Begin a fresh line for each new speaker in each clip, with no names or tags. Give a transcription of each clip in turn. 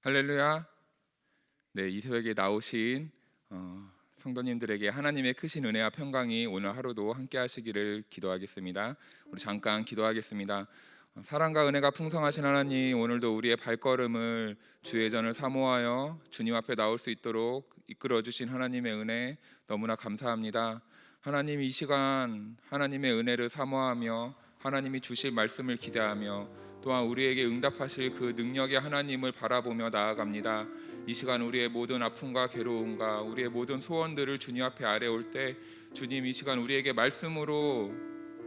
할렐루야. 네, 이 새벽에 나오신 성도님들에게 하나님의 크신 은혜와 평강이 오늘 하루도 함께 하시기를 기도하겠습니다. 우리 잠깐 기도하겠습니다. 사랑과 은혜가 풍성하신 하나님, 오늘도 우리의 발걸음을 주의 전을 사모하여 주님 앞에 나올 수 있도록 이끌어 주신 하나님의 은혜 너무나 감사합니다. 하나님, 이 시간 하나님의 은혜를 사모하며 하나님이 주실 말씀을 기대하며 또한 우리에게 응답하실 그 능력의 하나님을 바라보며 나아갑니다. 이 시간 우리의 모든 아픔과 괴로움과 우리의 모든 소원들을 주님 앞에 아뢰올 때 주님, 이 시간 우리에게 말씀으로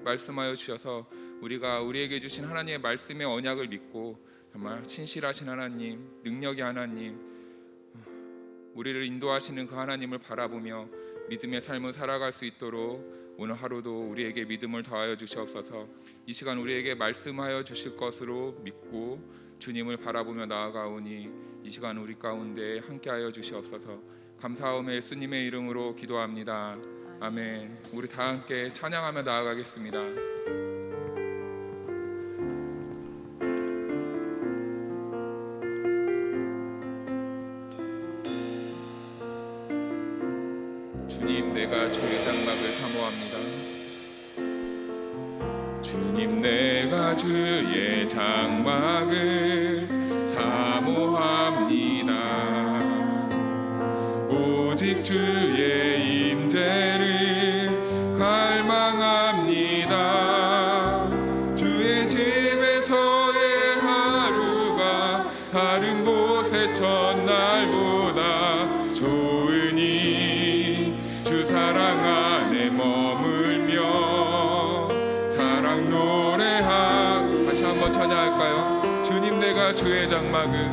말씀하여 주셔서 우리가 우리에게 주신 하나님의 말씀의 언약을 믿고 정말 신실하신 하나님, 능력의 하나님, 우리를 인도하시는 그 하나님을 바라보며 믿음의 삶을 살아갈 수 있도록 오늘 하루도 우리에게 믿음을 더하여 주시옵소서. 이 시간 우리에게 말씀하여 주실 것으로 믿고 주님을 바라보며 나아가오니 이 시간 우리 가운데 함께하여 주시옵소서. 감사하며 예수님의 이름으로 기도합니다. 아멘. 우리 다 함께 찬양하며 나아가겠습니다. 주님, 내가 주의 장막을 사모합니다. 주님, 내가 주의 장막을 사모합니다. 오직 주의 임재를 갈망합니다. 주의 집에서의 하루가 다른 곳의 첫날보다 좋으니 주 사랑 안에 머물며 사랑 노래하고 다시 한번 찬양할까요? 주님, 내가 주의 장막을,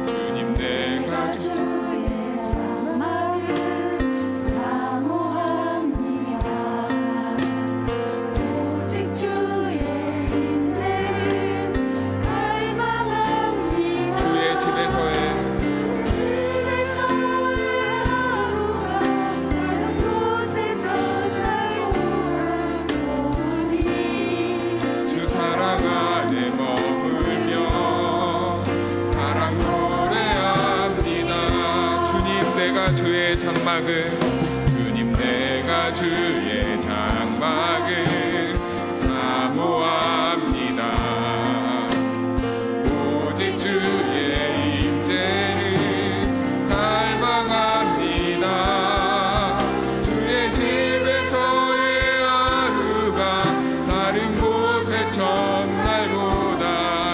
주님, 내가
주의 장막을 사모합니다. 오직 주의 임재를 갈망합니다.
주의 집에서의 주의 장막을, 주님, 내가 주의 장막을 사모합니다. 오직 주의 임재를 갈망합니다. 주의 집에서의 하루가 다른 곳의 첫날보다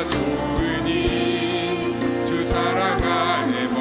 좋으니 주 사랑 안에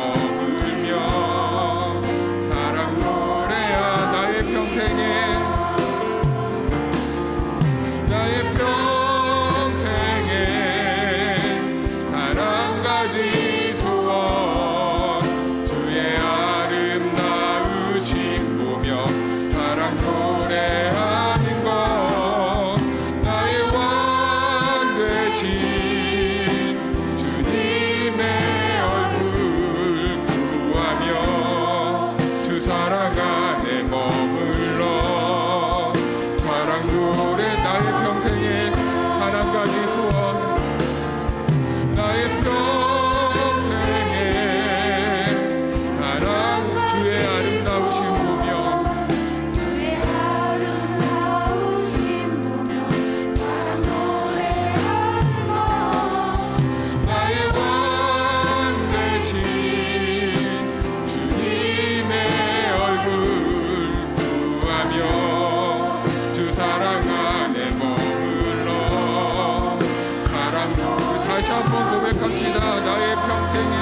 다시 한번 고백합시다. 나의 평생에,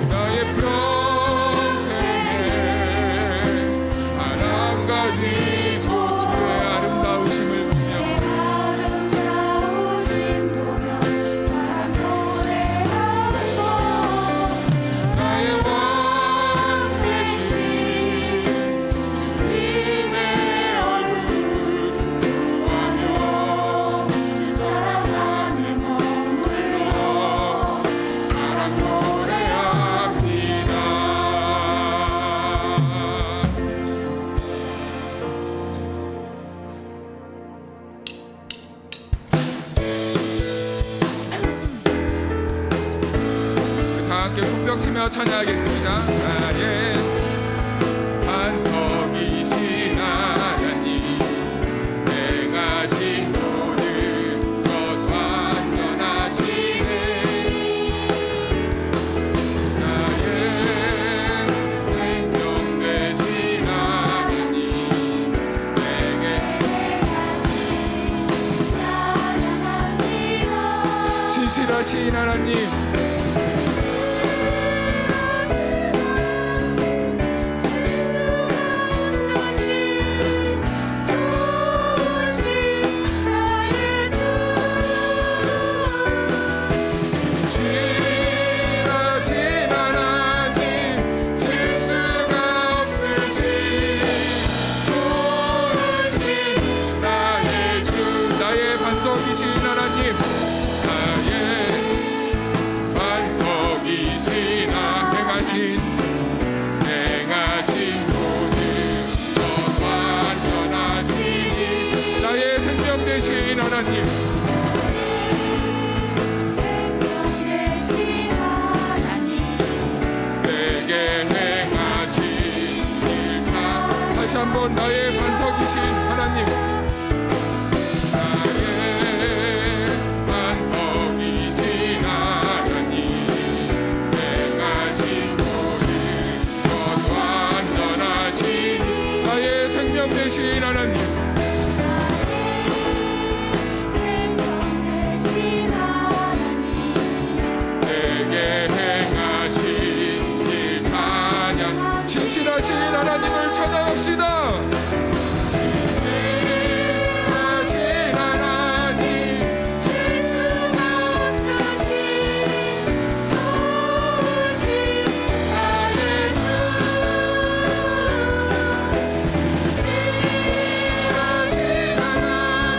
나의 평생에 기도하며 찬양하겠습니다. 나의 반석이신 하나님, 행하신 모든 것 완전하시네. 나의 생명 되신 하나님, 내게 신실하신 하나님, 반석이신 하나님, 나의 반석이신 행하신 모든 것 완전하시니, 나의 생명 되신 하나님, 내게 행하신 일참 다시 한번 나의 반석이신 하나님, 되신 하나님, 내게 행하신 일 찬양. 신실하신 하나님을 찬양합시다. 신실하신 하나님, 실수가 없으신 좋으신 나의 주, 신실하신 하나님,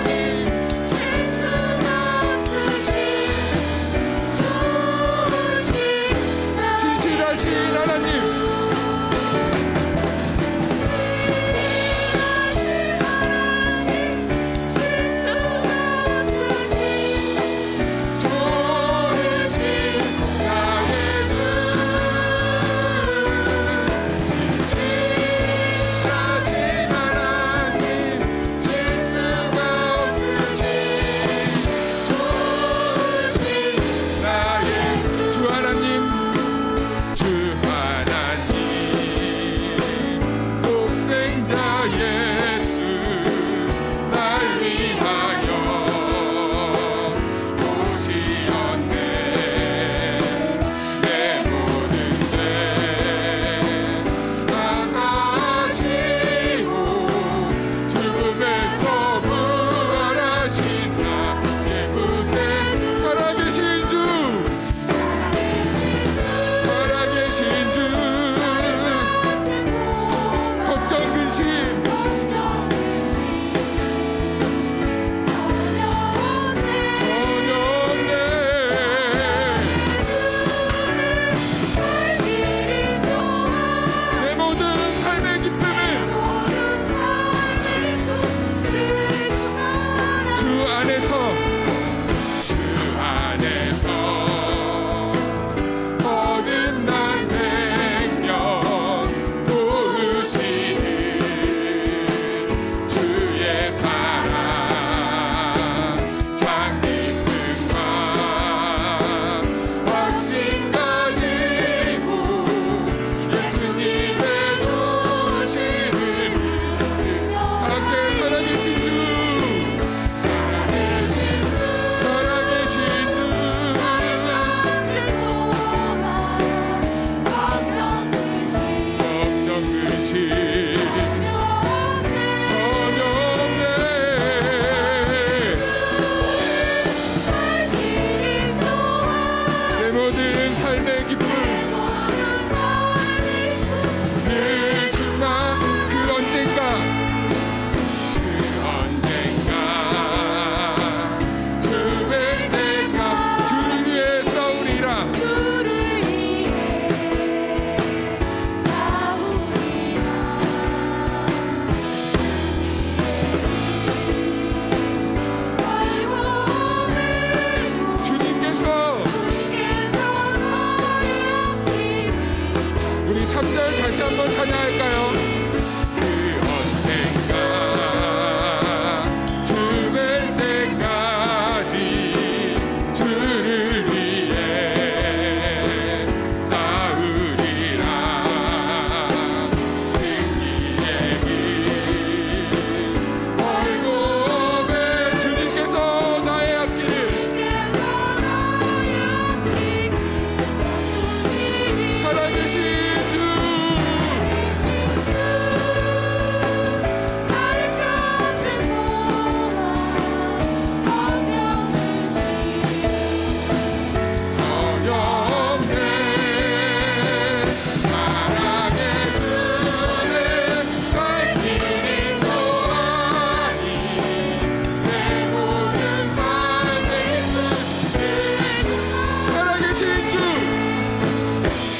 주 하나님, 3절 다시 한번 찬양할까요? 그 언젠가 죽을 때까지 주를 위해 싸우리라. 승리의 길 월급에 주님께서 나의 앞길 살아계신 주
나의 참된 소망 걱정되시
저녁에 사랑의 주를 갈 길이 또하니 내 모든 삶의 힘을 살아계신 주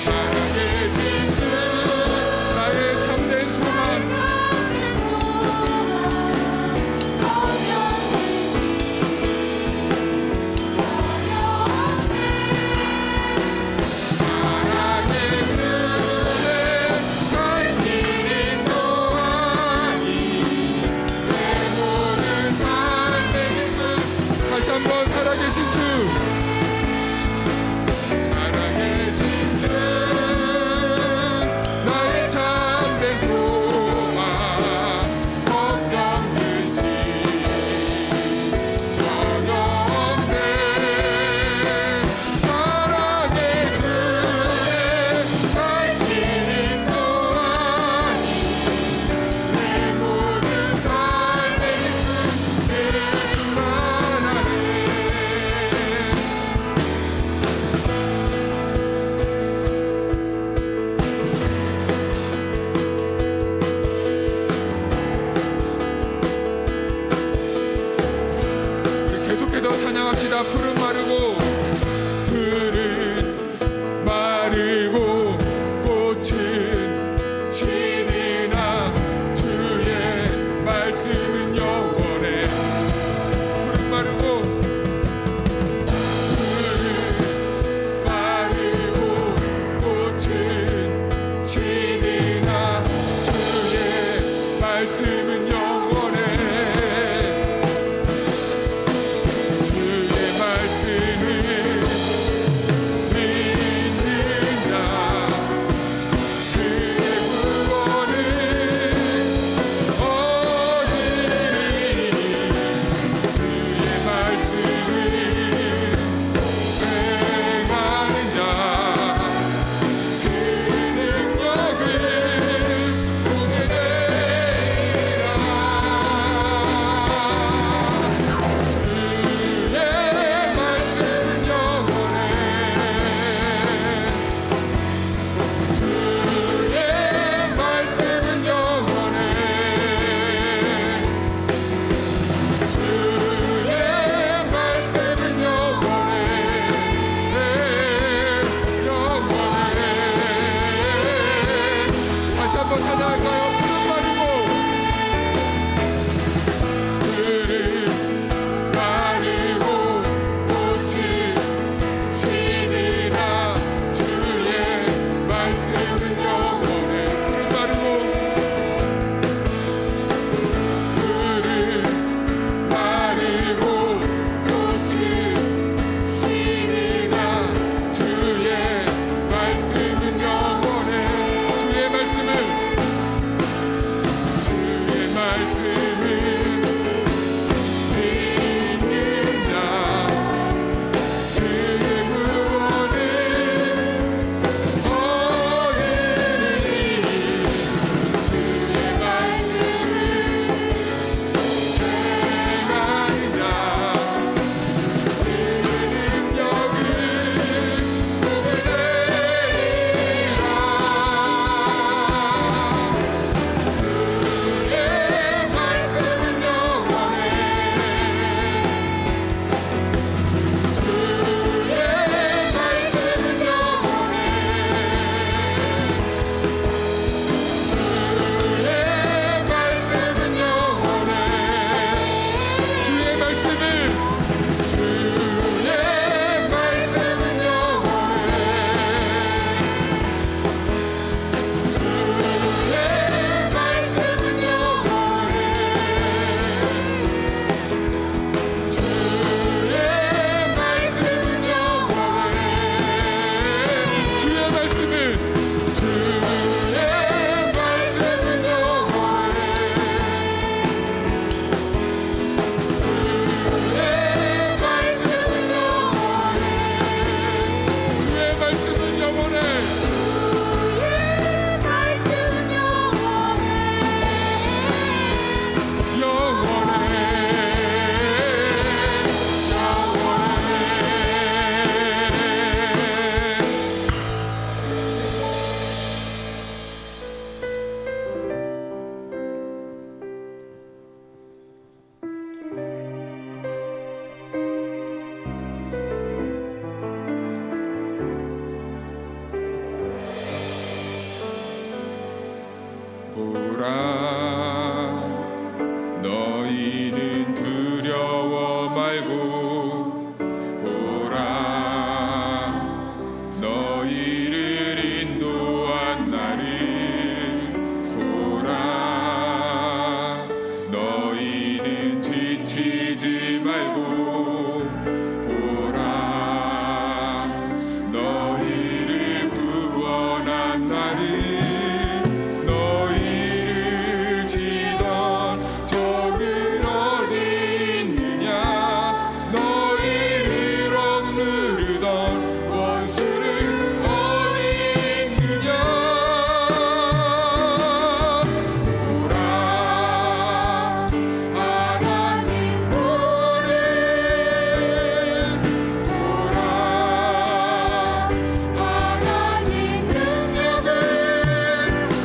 살아계신 주 나의 참된 소망 사랑의 주를 갈 길이 또하니 내 모든 삶의 힘을 다시 한번 살아계신 주 살아계신 주 나의 참된 소망 걱정되시 저녁 때 사랑의 주의 갈 길이 또하니 내 모든 삶의 힘을 내 충만하네. 우리 계속해서 찬양합시다. 푸른 마르고 꽃은 지리나 주의 말씀은 영원해. 푸른 마르고 꽃은 지리나 주의 말씀은 영원해. 주의 말씀을 믿는 자 그의 구원을 얻으리니 주의 말씀을 행하는 자 그 능력을 보게 되리라. 주의 말씀은 영원해. 주의 말씀은 영원해. 주의 말씀은 영원해. 영원해. 다시 한번 찬양할까요? 푸른 마르고 꽃이 시리라 주의 말씀은 영원해. 푸른 마르고 꽃이 시리라 주의 말씀은 영원해. 주의 말씀을 믿는 자 그의 구원을 얻으리니 보라 너희는 두려워 말고 보라 너희를 인도한 나를 보라 너희는 지치지 말고 보라 너희를 구원한 나를 너희를 치던 적은 어디 있느냐 너희를 억누르던 원수는 어디 있느냐 보라 하나님 구원을 보라 하나님 능력을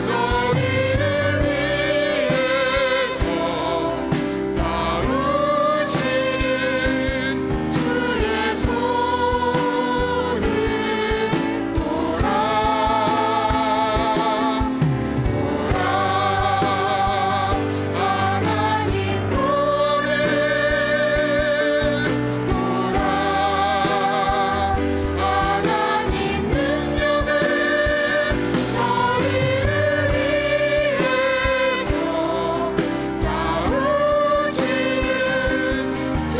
너희를 위해서 싸우시는 주의 손을 보라 하나님 구원을 보라 하나님 능력을 너희를 위해서 싸우시는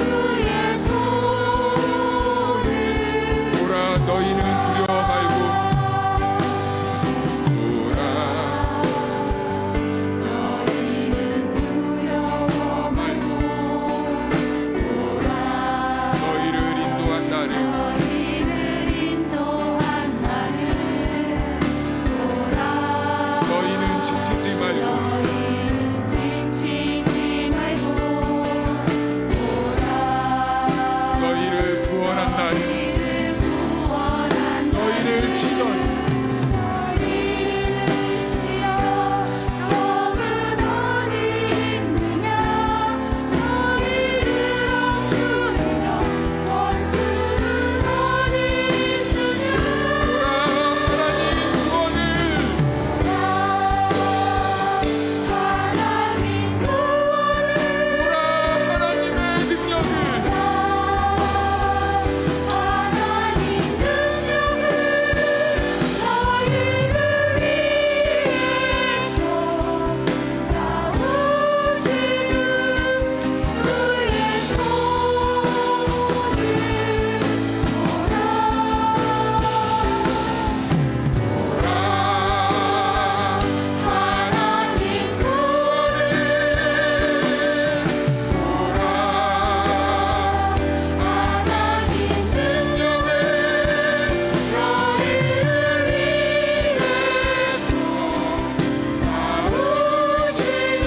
주의 손을 보라 너희는 두려워 말고 보라 너희는 두려워 말고 보라 너희를 인도한 나를 너희는 지치지 말고 너희를 구원한 나를 너희를 치던 보라 하나님 구원을 보라 하나님의 능력을 하나님 구원을 보라 하나님 능력을 너희를 위해서 싸우시는 주의 손 하나님 구원을 보라 하나님 구원을 보라 하나님 능력을 너희를 위해서 싸우시는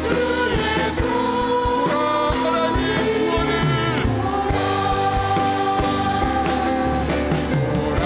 주의 손을 보라 하나님 구원을 보라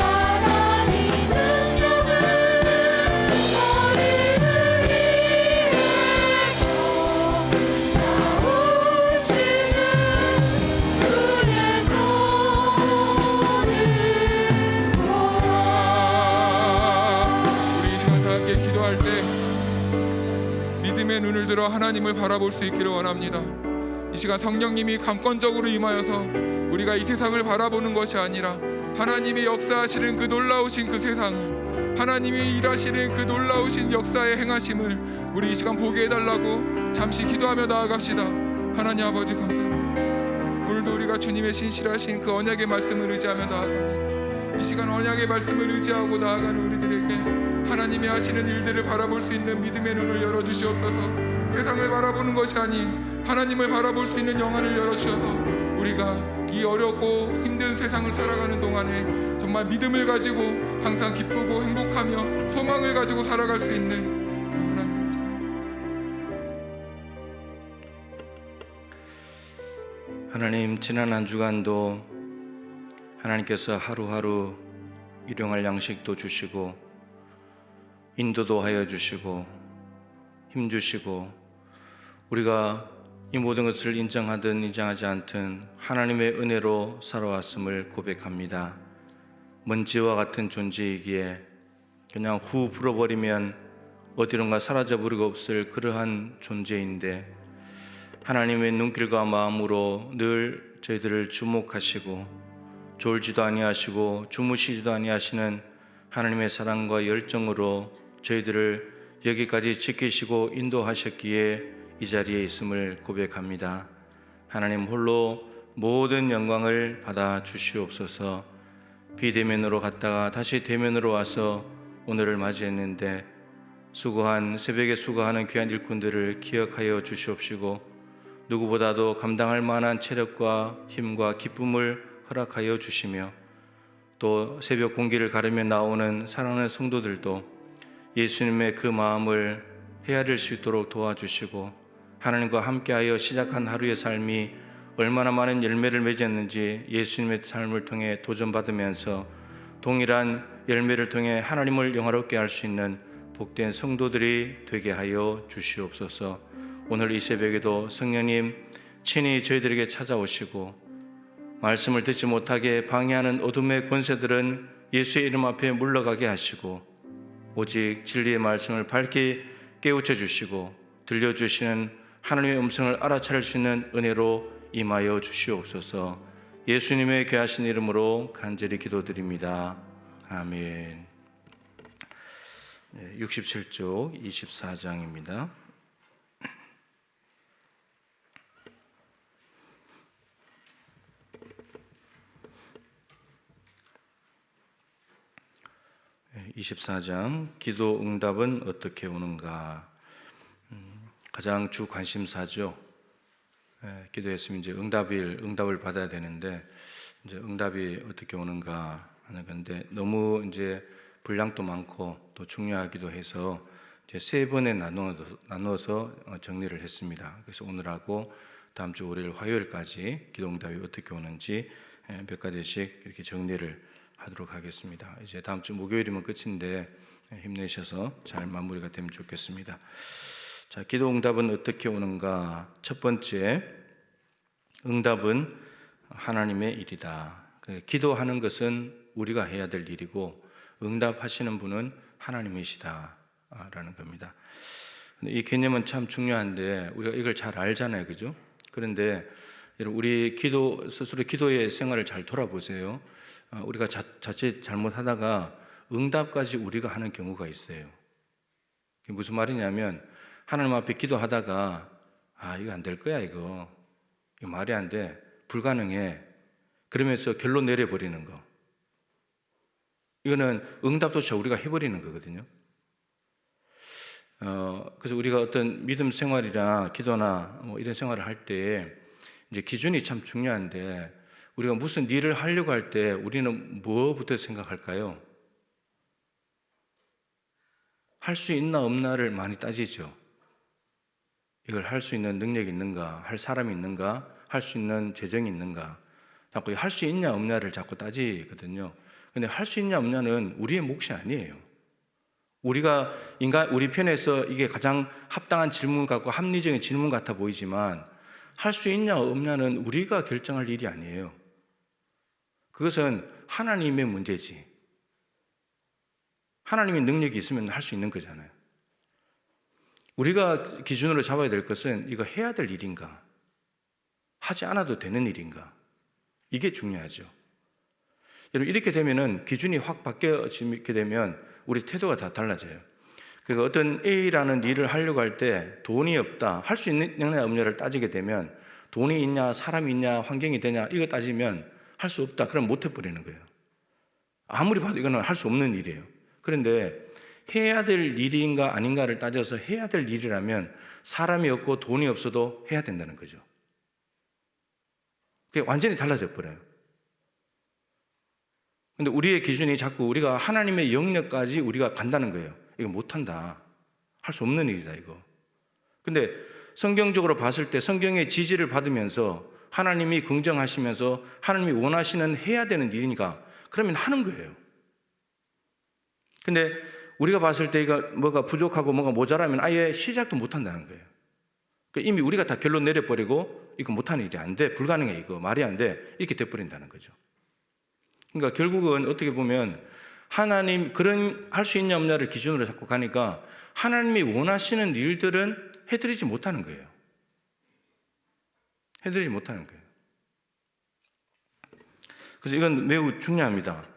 하나님 능력을 너희를 위해서 싸우시는 주의 손을 보라 우리 이 시간 다 함께 기도할 때 믿음의 눈을 들어 하나님을 바라볼 수 있기를 원합니다. 이 시간 성령님이 강권적으로 임하여서 우리가 이 세상을 바라보는 것이 아니라 하나님이 역사하시는 그 놀라우신 그 세상을 하나님이 일하시는 그 놀라우신 역사의 행하심을 우리 이 시간 보게 해달라고 잠시 기도하며 나아갑시다. 하나님 아버지 감사합니다. 오늘도 우리가 주님의 신실하신 그 언약의 말씀을 의지하며 나아갑니다. 이 시간 언약의 말씀을 의지하고 나아가는 우리들에게 하나님이 하시는 일들을 바라볼 수 있는 믿음의 눈을 열어주시옵소서. 세상을 바라보는 것이 아닌 하나님을 바라볼 수 있는 영안을 열어주셔서 우리가 이 어렵고 힘든 세상을 살아가는 동안에 정말 믿음을 가지고 항상 기쁘고 행복하며 소망을 가지고 살아갈 수 있는 하나님.
하나님, 지난 한 주간도 하나님께서 하루하루 일용할 양식도 주시고 인도도 하여 주시고 힘 주시고 우리가 이 모든 것을 인정하든 인정하지 않든 하나님의 은혜로 살아왔음을 고백합니다. 먼지와 같은 존재이기에 그냥 후 불어버리면 어디론가 사라져버리고 없을 그러한 존재인데 하나님의 눈길과 마음으로 늘 저희들을 주목하시고 졸지도 아니하시고 주무시지도 아니하시는 하나님의 사랑과 열정으로 저희들을 여기까지 지키시고 인도하셨기에 이 자리에 있음을 고백합니다. 하나님 홀로 모든 영광을 받아 주시옵소서. 비대면으로 갔다가 다시 대면으로 와서 오늘을 맞이했는데 수고한 새벽에 수고하는 귀한 일꾼들을 기억하여 주시옵시고 누구보다도 감당할 만한 체력과 힘과 기쁨을 허락하여 주시며 또 새벽 공기를 가르며 나오는 사랑하는 성도들도 예수님의 그 마음을 헤아릴 수 있도록 도와주시고 하나님과 함께하여 시작한 하루의 삶이 얼마나 많은 열매를 맺었는지 예수님의 삶을 통해 도전받으면서 동일한 열매를 통해 하나님을 영화롭게 할 수 있는 복된 성도들이 되게 하여 주시옵소서. 오늘 이 새벽에도 성령님 친히 저희들에게 찾아오시고 말씀을 듣지 못하게 방해하는 어둠의 권세들은 예수의 이름 앞에 물러가게 하시고 오직 진리의 말씀을 밝게 깨우쳐 주시고 들려주시는 하나님의 음성을 알아차릴 수 있는 은혜로 임하여 주시옵소서. 예수님의 귀하신 이름으로 간절히 기도드립니다. 아멘. 67쪽 24장입니다. 네, 24장 기도 응답은 어떻게 오는가? 가장 주 관심사죠. 기도했으면 이제 응답을 받아야 되는데 이제 응답이 어떻게 오는가 하는 건데 너무 이제 분량도 많고 또 중요하기도 해서 이제 세 번에 나누어서 정리를 했습니다. 그래서 오늘하고 다음 주 월요일 화요일까지 기도 응답이 어떻게 오는지 몇 가지씩 이렇게 정리를 하도록 하겠습니다. 이제 다음 주 목요일이면 끝인데 힘내셔서 잘 마무리가 되면 좋겠습니다. 자, 기도 응답은 어떻게 오는가? 첫 번째, 응답은 하나님의 일이다. 기도하는 것은 우리가 해야 될 일이고 응답하시는 분은 하나님이시다라는 겁니다. 이 개념은 참 중요한데 우리가 이걸 잘 알잖아요, 그죠? 그런데 우리 스스로 기도의 생활을 잘 돌아보세요. 우리가 자칫 잘못하다가 응답까지 우리가 하는 경우가 있어요. 그게 무슨 말이냐면 하나님 앞에 기도하다가 이거 안 될 거야, 이거 말이 안 돼, 불가능해, 그러면서 결론 내려버리는 거, 이거는 응답조차 우리가 해버리는 거거든요. 그래서 우리가 어떤 믿음 생활이나 기도나 이런 생활을 할 때 이제 기준이 참 중요한데 우리가 무슨 일을 하려고 할 때 우리는 뭐부터 생각할까요? 할 수 있나 없나를 많이 따지죠. 이걸 할 수 있는 능력이 있는가, 할 사람이 있는가, 할 수 있는 재정이 있는가, 자꾸 할 수 있냐 없냐를 자꾸 따지거든요. 근데 할 수 있냐 없냐는 우리의 몫이 아니에요. 우리 편에서 이게 가장 합당한 질문 같고 합리적인 질문 같아 보이지만 할 수 있냐 없냐는 우리가 결정할 일이 아니에요. 그것은 하나님의 문제지. 하나님의 능력이 있으면 할 수 있는 거잖아요. 우리가 기준으로 잡아야 될 것은 이거 해야 될 일인가, 하지 않아도 되는 일인가, 이게 중요하죠. 여러분, 이렇게 되면은 기준이 확 바뀌게 되면 우리 태도가 다 달라져요. 그러니까 어떤 A라는 일을 하려고 할 때 돈이 없다, 할 수 있느냐 없느냐를 따지게 되면 돈이 있냐, 사람이 있냐, 환경이 되냐, 이거 따지면 할 수 없다, 그럼 못 해버리는 거예요. 아무리 봐도 이거는 할 수 없는 일이에요. 그런데 해야 될 일인가 아닌가를 따져서 해야 될 일이라면 사람이 없고 돈이 없어도 해야 된다는 거죠. 그게 완전히 달라져 버려요. 근데 우리의 기준이 자꾸 우리가 하나님의 영역까지 우리가 간다는 거예요. 이거 못한다. 할 수 없는 일이다, 이거. 근데 성경적으로 봤을 때 성경의 지지를 받으면서 하나님이 긍정하시면서 하나님이 원하시는 해야 되는 일이니까 그러면 하는 거예요. 근데 우리가 봤을 때 이거 뭐가 부족하고 뭐가 모자라면 아예 시작도 못 한다는 거예요. 그러니까 이미 우리가 다 결론 내려버리고 이거 못하는 일이 안 돼. 불가능해. 이거 말이 안 돼. 이렇게 돼버린다는 거죠. 그러니까 결국은 어떻게 보면 하나님 그런 할 수 있냐 없냐를 기준으로 자꾸 가니까 하나님이 원하시는 일들은 해드리지 못하는 거예요. 해드리지 못하는 거예요. 그래서 이건 매우 중요합니다.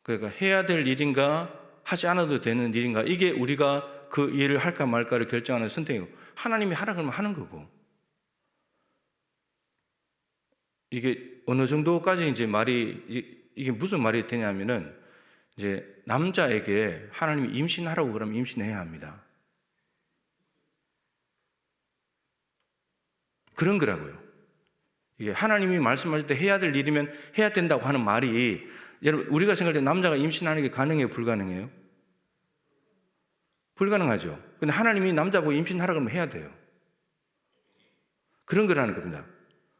그러니까 해야 될 일인가 하지 않아도 되는 일인가 이게 우리가 그 일을 할까 말까를 결정하는 선택이고 하나님이 하라 그러면 하는 거고 이게 어느 정도까지 이제 말이 이게 무슨 말이 되냐면은 이제 남자에게 하나님이 임신하라고 그러면 임신해야 합니다. 그런 거라고요. 이게 하나님이 말씀하실 때 해야 될 일이면 해야 된다고 하는 말이 여러분 우리가 생각할 때 남자가 임신하는 게 가능해요, 불가능해요? 불가능하죠. 근데 하나님이 남자 보고 임신하라 그러면 해야 돼요. 그런 거라는 겁니다.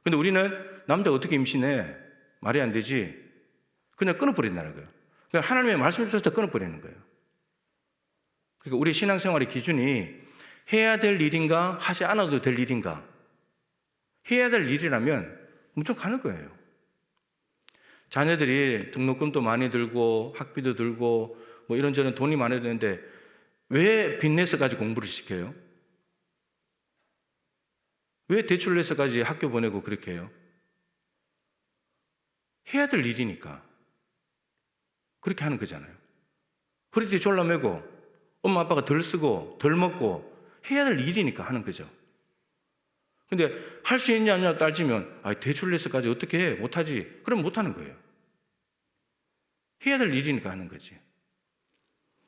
근데 우리는 남자 어떻게 임신해? 말이 안 되지. 그냥 끊어버린다는 거예요. 그러니까 하나님의 말씀을 주셨을 때 끊어버리는 거예요. 그러니까 우리 신앙생활의 기준이 해야 될 일인가 하지 않아도 될 일인가 해야 될 일이라면 무조건 하는 거예요. 자녀들이 등록금도 많이 들고 학비도 들고 뭐 이런저런 돈이 많이 드는데 왜 빚내서까지 공부를 시켜요? 왜 대출을 내서까지 학교 보내고 그렇게 해요? 해야 될 일이니까 그렇게 하는 거잖아요. 허리띠 졸라매고 엄마 아빠가 덜 쓰고 덜 먹고 해야 될 일이니까 하는 거죠. 근데 할 수 있냐 안 따지면 대출 내서까지 어떻게 해? 못하지. 그럼 못하는 거예요. 해야 될 일이니까 하는 거지.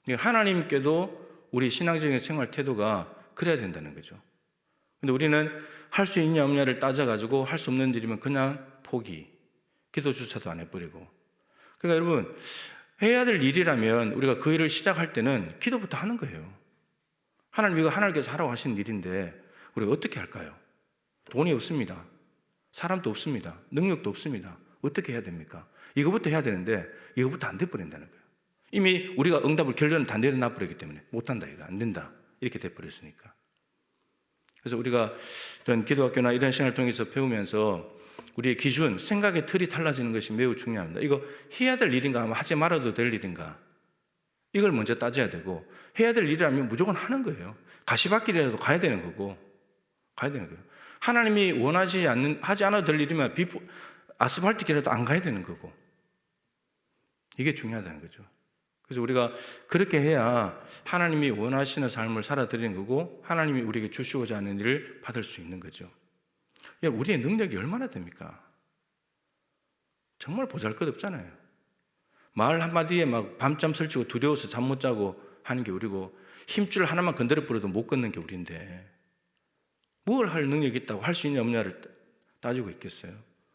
하나님께도 우리 신앙적인 생활 태도가 그래야 된다는 거죠. 근데 우리는 할 수 있냐 없냐를 따져가지고 할 수 없는 일이면 그냥 포기, 기도조차도 안 해버리고. 그러니까 여러분 해야 될 일이라면 우리가 그 일을 시작할 때는 기도부터 하는 거예요. 하나님 이거 하나님께서 하라고 하신 일인데 우리가 어떻게 할까요? 돈이 없습니다. 사람도 없습니다. 능력도 없습니다. 어떻게 해야 됩니까? 이거부터 해야 되는데 이거부터 안 돼버린다는 거예요. 이미 우리가 응답을 결론을 다 내려놔버리기 때문에 못한다 이거 안 된다 이렇게 돼버렸으니까. 그래서 우리가 이런 기도학교나 이런 시간을 통해서 배우면서 우리의 기준, 생각의 틀이 달라지는 것이 매우 중요합니다. 이거 해야 될 일인가 하면 하지 말아도 될 일인가 이걸 먼저 따져야 되고 해야 될 일이라면 무조건 하는 거예요. 가시밭길이라도 가야 되는 거고 가야 되는 거예요. 하나님이 원하지 않는 하지 않아도 될 일이면 아스팔트 길이라도 안 가야 되는 거고 이게 중요하다는 거죠. 그래서 우리가 그렇게 해야 하나님이 원하시는 삶을 살아드리는 거고 하나님이 우리에게 주시고자 하는 일을 받을 수 있는 거죠. 우리의 능력이 얼마나 됩니까? 정말 보잘것없잖아요. 말 한마디에 막 밤잠 설치고 두려워서 잠 못 자고 하는 게 우리고 힘줄 하나만 건드려 버려도 못 걷는 게 우리인데 뭘 할 능력이 있다고 할 수 있냐 없냐를 따지고 있겠어요.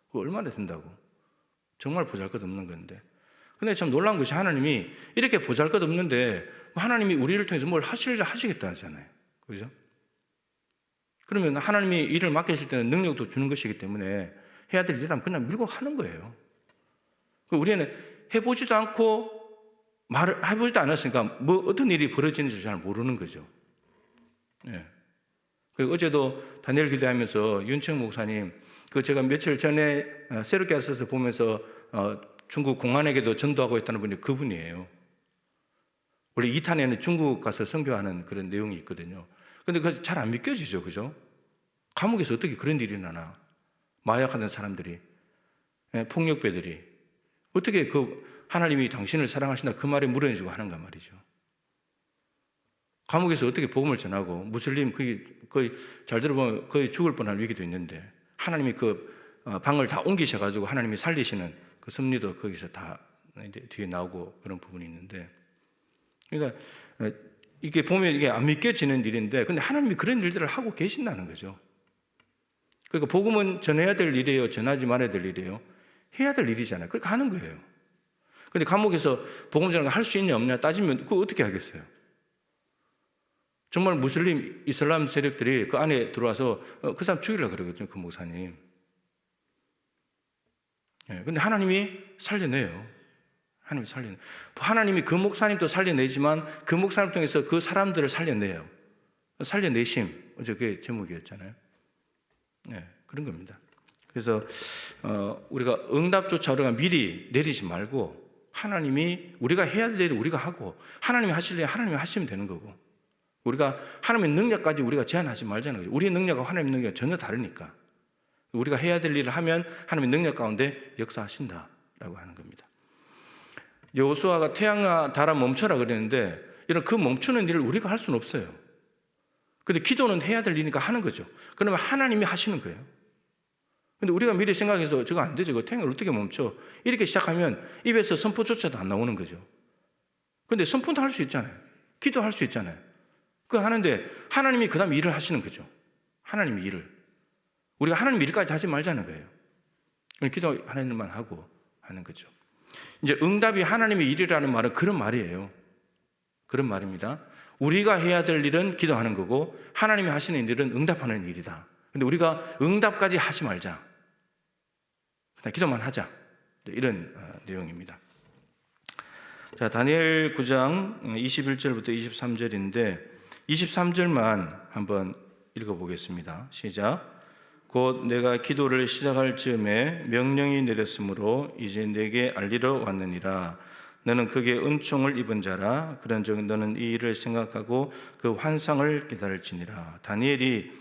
그거 얼마나 된다고. 정말 보잘것없는 건데. 근데 참 놀라운 것이 하나님이 이렇게 보잘것없는데 하나님이 우리를 통해서 뭘 하시겠다 하잖아요. 그죠? 그러면 하나님이 일을 맡기실 때는 능력도 주는 것이기 때문에 해야 될 일이라면 그냥 밀고 하는 거예요. 우리는 해보지도 않고 말을 해보지도 않았으니까 뭐 어떤 일이 벌어지는지 잘 모르는 거죠. 예. 어제도 다니엘 기도하면서 윤청 목사님 제가 며칠 전에 새롭게 왔어서 보면서 중국 공안에게도 전도하고 있다는 분이 그분이에요. 원래 2탄에는 중국 가서 선교하는 그런 내용이 있거든요. 근데 그거 잘 안 믿겨지죠, 그죠? 감옥에서 어떻게 그런 일이 나나? 마약하는 사람들이, 폭력배들이 어떻게 하나님이 당신을 사랑하신다 그 말에 물어내주고 하는가 말이죠. 감옥에서 어떻게 복음을 전하고 무슬림 거의 잘 들어보면 거의 죽을 뻔한 위기도 있는데 하나님이 방을 다 옮기셔가지고 하나님이 살리시는 그 섭리도 거기서 다 이제 뒤에 나오고 그런 부분이 있는데 그러니까 이게 보면 이게 안 믿겨지는 일인데, 근데 하나님이 그런 일들을 하고 계신다는 거죠. 그러니까 복음은 전해야 될 일이에요, 전하지 말아야 될 일이에요? 해야 될 일이잖아요. 그렇게 하는 거예요. 근데 감옥에서 복음 전하가 할 수 있냐 없냐 따지면 그거 어떻게 하겠어요? 정말 무슬림 이슬람 세력들이 그 안에 들어와서 그 사람 죽이려고 그러거든요, 그 목사님. 근데 하나님이 살려내요. 하나님이 살려내요. 하나님이 그 목사님도 살려내지만 그 목사님 통해서 그 사람들을 살려내요. 살려내심, 어제 그게 제목이었잖아요. 그런 겁니다. 그래서 우리가 응답조차 우리가 미리 내리지 말고, 하나님이 우리가 해야 될 일을 우리가 하고, 하나님이 하실 일 하나님이 하시면 되는 거고, 우리가 하나님의 능력까지 우리가 제한하지 말자는 거죠. 우리의 능력과 하나님의 능력이 전혀 다르니까 우리가 해야 될 일을 하면 하나님의 능력 가운데 역사하신다라고 하는 겁니다. 여호수아가 태양아 달아 멈춰라 그랬는데, 이런 그 멈추는 일을 우리가 할 수는 없어요. 근데 기도는 해야 될 일이니까 하는 거죠. 그러면 하나님이 하시는 거예요. 근데 우리가 미리 생각해서 저거 안 되죠, 태양을 어떻게 멈춰, 이렇게 시작하면 입에서 선포조차도 안 나오는 거죠. 근데 선포도 할 수 있잖아요. 기도할 수 있잖아요. 그거 하는데 하나님이 그 다음 일을 하시는 거죠. 하나님이 일을. 우리가 하나님 일까지 하지 말자는 거예요. 기도 하나님만 하고 하는 거죠. 이제 응답이 하나님의 일이라는 말은 그런 말이에요. 그런 말입니다. 우리가 해야 될 일은 기도하는 거고, 하나님이 하시는 일은 응답하는 일이다. 근데 우리가 응답까지 하지 말자. 그냥 기도만 하자. 이런 내용입니다. 자, 다니엘 9장 21절부터 23절인데 23절만 한번 읽어보겠습니다. 시작. 곧 내가 기도를 시작할 즈음에 명령이 내렸으므로 이제 내게 알리러 왔느니라. 너는 크게 은총을 입은 자라. 그런즉 너는 이 일을 생각하고 그 환상을 기다릴지니라. 다니엘이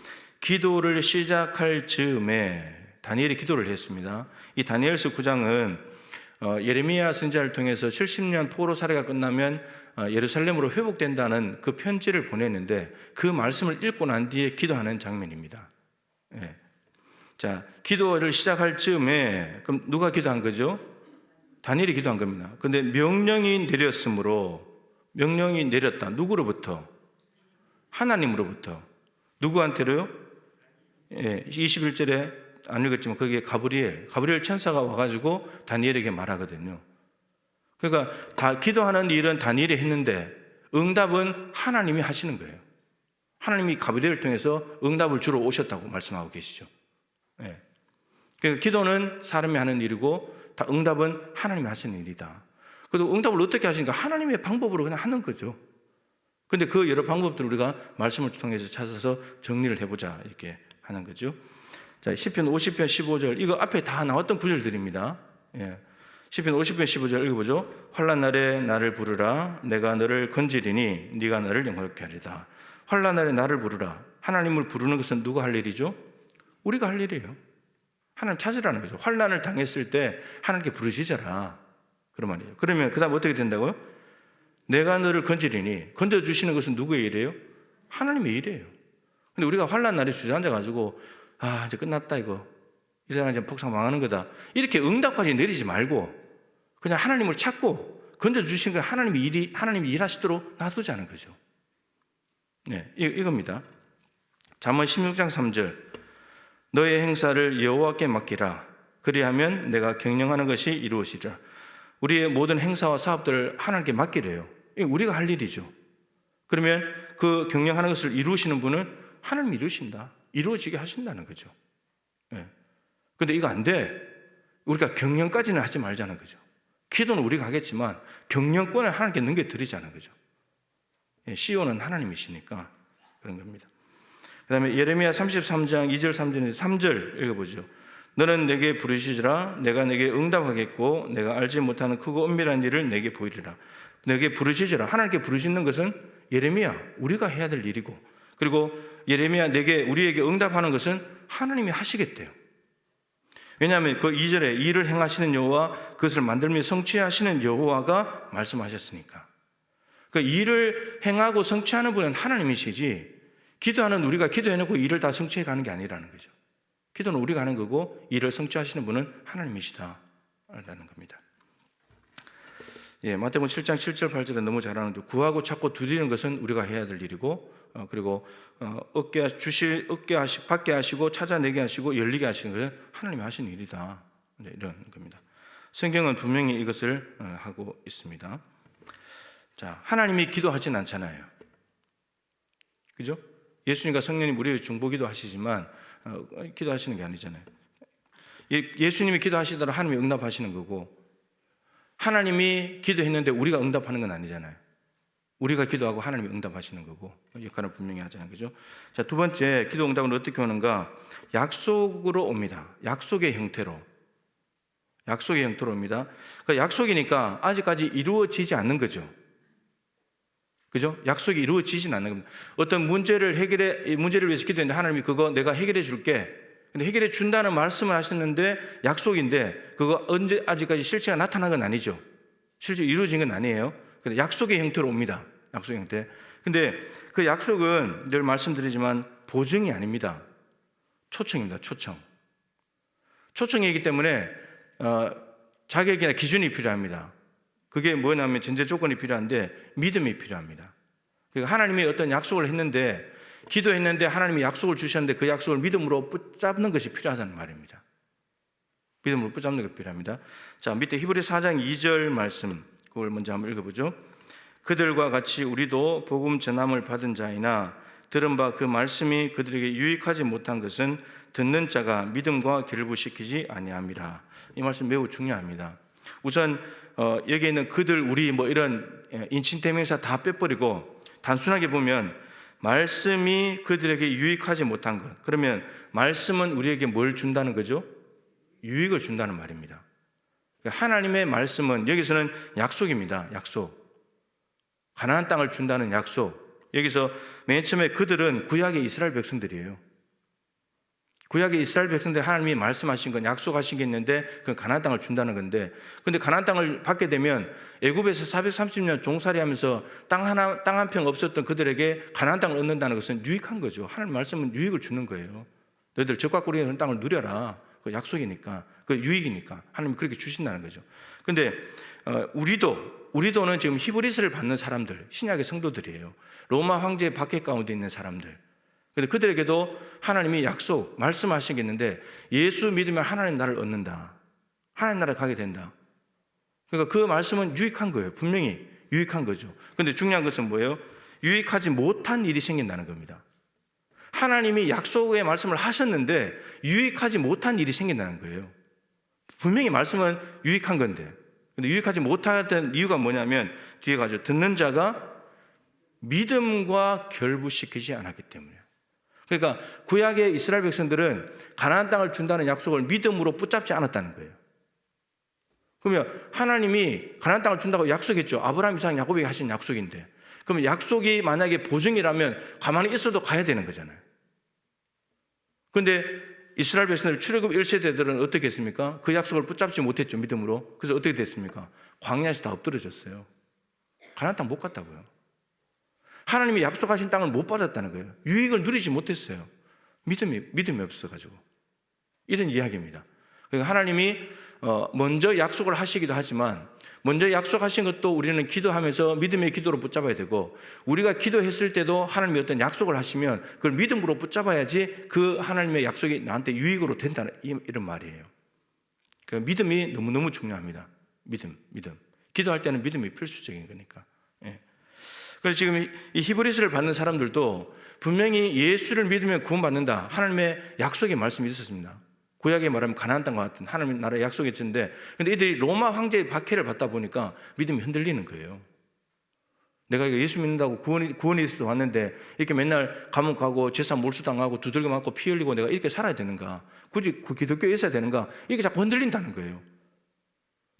기도를 시작할 즈음에 다니엘이 기도를 했습니다. 이 다니엘서 9장은 예레미야 선지자를 통해서 70년 포로 사례가 끝나면 예루살렘으로 회복된다는 그 편지를 보냈는데, 그 말씀을 읽고 난 뒤에 기도하는 장면입니다. 자, 기도를 시작할 즈음에 그럼 누가 기도한 거죠? 다니엘이 기도한 겁니다. 근데 명령이 내렸으므로, 명령이 내렸다. 누구로부터? 하나님으로부터. 누구한테로요? 21절에 안 읽었지만 거기에 가브리엘 천사가 와가지고 다니엘에게 말하거든요. 그러니까 다 기도하는 일은 다니엘이 했는데 응답은 하나님이 하시는 거예요. 하나님이 가브리엘을 통해서 응답을 주러 오셨다고 말씀하고 계시죠. 그러니까 기도는 사람이 하는 일이고 다 응답은 하나님이 하시는 일이다. 그리고 응답을 어떻게 하시니까 하나님의 방법으로 그냥 하는 거죠. 근데 그 여러 방법들을 우리가 말씀을 통해서 찾아서 정리를 해보자, 이렇게 하는 거죠. 자, 시편 50편 15절, 이거 앞에 다 나왔던 구절들입니다. 시편 50편 15절 읽어보죠. 환난 날에 나를 부르라. 내가 너를 건지리니 네가 나를 영화롭게 하리다. 환난 날에 나를 부르라. 하나님을 부르는 것은 누가 할 일이죠? 우리가 할 일이에요. 하나님 찾으라는 거죠. 환난을 당했을 때 하나님께 부르시잖아, 그런 말이에요. 그러면 그 다음 어떻게 된다고요? 내가 너를 건지리니. 건져주시는 것은 누구의 일이에요? 하나님의 일이에요. 근데 우리가 환난 날에 주저앉아가지고 이제 끝났다, 이거 이러다가 이제 폭삭 망하는 거다, 이렇게 응답까지 내리지 말고 그냥 하나님을 찾고 건져주신 걸 하나님이 일하시도록 놔두자는 거죠. 이겁니다. 잠언 16장 3절. 너의 행사를 여호와께 맡기라. 그리하면 내가 경영하는 것이 이루어지리라. 우리의 모든 행사와 사업들을 하나님께 맡기래요. 이게 우리가 할 일이죠. 그러면 그 경영하는 것을 이루시는 분은 하나님이 이루신다. 이루어지게 하신다는 거죠. 근데 이거 안 돼. 우리가 경영까지는 하지 말자는 거죠. 기도는 우리가 하겠지만 경영권을 하나님께 넘겨드리자는 거죠. CEO는 하나님이시니까 그런 겁니다. 그 다음에 예레미야 33장 2절 3절에서 3절 읽어보죠. 너는 내게 부르시리라. 내가 내게 응답하겠고 내가 알지 못하는 크고 은밀한 일을 내게 보이리라. 내게 부르시리라. 하나님께 부르시는 것은 예레미야, 우리가 해야 될 일이고, 그리고 예레미야 우리에게 응답하는 것은 하나님이 하시겠대요. 왜냐하면 그 2절에 일을 행하시는 여호와, 그것을 만들며 성취하시는 여호와가 말씀하셨으니까. 그 일을 행하고 성취하는 분은 하나님이시지, 기도하는 우리가 기도해놓고 일을 다 성취해 가는 게 아니라는 거죠. 기도는 우리가 하는 거고 일을 성취하시는 분은 하나님이시다라는 겁니다. 마태복음 7장 7절 8절은 너무 잘 아는데 구하고 찾고 두드리는 것은 우리가 해야 될 일이고 그리고 받게 하시고 찾아내게 하시고 열리게 하시는 것은 하나님이 하시는 일이다. 이런 겁니다. 성경은 분명히 이것을 하고 있습니다. 자, 하나님이 기도하진 않잖아요. 그죠? 예수님과 성령님 우리의 중보기도 하시지만 기도하시는 게 아니잖아요. 예수님이 기도하시더라 하나님이 응답하시는 거고, 하나님이 기도했는데 우리가 응답하는 건 아니잖아요. 우리가 기도하고 하나님이 응답하시는 거고, 역할을 분명히 하잖아요. 그죠? 자, 두 번째, 기도 응답은 어떻게 오는가? 약속으로 옵니다. 약속의 형태로 옵니다. 그러니까 약속이니까 아직까지 이루어지지 않는 거죠. 그죠? 약속이 이루어지진 않는 겁니다. 어떤 문제를 위해서 기도했는데 하나님이 그거 내가 해결해 줄게. 근데 해결해 준다는 말씀을 하셨는데 약속인데 그거 언제 아직까지 실체가 나타난 건 아니죠. 실제 이루어진 건 아니에요. 근데 약속의 형태로 옵니다. 약속의 형태. 근데 그 약속은 늘 말씀드리지만 보증이 아닙니다. 초청입니다. 초청이기 때문에 자격이나 기준이 필요합니다. 그게 뭐냐면 전제 조건이 필요한데 믿음이 필요합니다. 그러니까 하나님이 어떤 약속을 했는데 기도했는데 하나님이 약속을 주셨는데 그 약속을 믿음으로 붙잡는 것이 필요하다는 말입니다. 믿음으로 붙잡는 것이 필요합니다. 자, 밑에 히브리서 4장 2절 말씀 그걸 먼저 한번 읽어보죠. 그들과 같이 우리도 복음 전함을 받은 자이나 들은 바 그 말씀이 그들에게 유익하지 못한 것은 듣는 자가 믿음과 결부시키지 아니함이라. 이 말씀 매우 중요합니다. 우선 여기에 있는 그들, 우리 뭐 이런 인칭대명사 다 빼버리고 단순하게 보면 말씀이 그들에게 유익하지 못한 것. 그러면 말씀은 우리에게 뭘 준다는 거죠? 유익을 준다는 말입니다. 하나님의 말씀은 여기서는 약속입니다. 약속. 가나안 땅을 준다는 약속. 여기서 맨 처음에 그들은 구약의 이스라엘 백성들이에요. 구약의 이스라엘 백성들 하나님이 말씀하신 건 약속하신 게 있는데 그 가나안 땅을 준다는 건데, 근데 가나안 땅을 받게 되면 애굽에서 430년 종살이하면서 땅 한 평 없었던 그들에게 가나안 땅을 얻는다는 것은 유익한 거죠. 하나님 말씀은 유익을 주는 거예요. 너희들 적과 꿀이 있는 땅을 누려라. 그 약속이니까, 그 유익이니까 하나님이 그렇게 주신다는 거죠. 근데 우리도는 지금 히브리서를 받는 사람들, 신약의 성도들이에요. 로마 황제의 박해 가운데 있는 사람들. 근데 그들에게도 하나님이 약속, 말씀하신 게 있는데 예수 믿으면 하나님 나라를 얻는다. 하나님 나라에 가게 된다. 그러니까 그 말씀은 유익한 거예요. 분명히 유익한 거죠. 근데 중요한 것은 뭐예요? 유익하지 못한 일이 생긴다는 겁니다. 하나님이 약속의 말씀을 하셨는데 유익하지 못한 일이 생긴다는 거예요. 분명히 말씀은 유익한 건데, 근데 유익하지 못하던 이유가 뭐냐면 뒤에 가죠. 듣는 자가 믿음과 결부시키지 않았기 때문에. 그러니까 구약의 이스라엘 백성들은 가나안 땅을 준다는 약속을 믿음으로 붙잡지 않았다는 거예요. 그러면 하나님이 가나안 땅을 준다고 약속했죠. 아브라함, 이삭, 야곱에게 하신 약속인데, 그러면 약속이 만약에 보증이라면 가만히 있어도 가야 되는 거잖아요. 그런데 이스라엘 백성들 출애굽 1세대들은 어떻게 했습니까? 그 약속을 붙잡지 못했죠. 믿음으로. 그래서 어떻게 됐습니까? 광야에서 다 엎드려졌어요. 가나안 땅 못 갔다고요. 하나님이 약속하신 땅을 못 받았다는 거예요. 유익을 누리지 못했어요. 믿음이 없어가지고. 이런 이야기입니다. 그러니까 하나님이 먼저 약속을 하시기도 하지만 먼저 약속하신 것도 우리는 기도하면서 믿음의 기도로 붙잡아야 되고, 우리가 기도했을 때도 하나님이 어떤 약속을 하시면 그걸 믿음으로 붙잡아야지 그 하나님의 약속이 나한테 유익으로 된다는 이런 말이에요. 그러니까 믿음이 너무너무 중요합니다. 믿음. 기도할 때는 믿음이 필수적인 거니까. 그래서 지금 이 히브리서를 받는 사람들도 분명히 예수를 믿으면 구원받는다. 하나님의 약속의 말씀이 있었습니다. 구약에 말하면 가나안 땅과 같은 하나님 나라의 약속이 있었는데, 근데 이들이 로마 황제의 박해를 받다 보니까 믿음이 흔들리는 거예요. 내가 이거 예수 믿는다고 구원이 있어서 왔는데 이렇게 맨날 감옥 가고 제사 몰수당하고 두들겨 맞고 피 흘리고 내가 이렇게 살아야 되는가? 굳이 기독교에 있어야 되는가? 이게 자꾸 흔들린다는 거예요.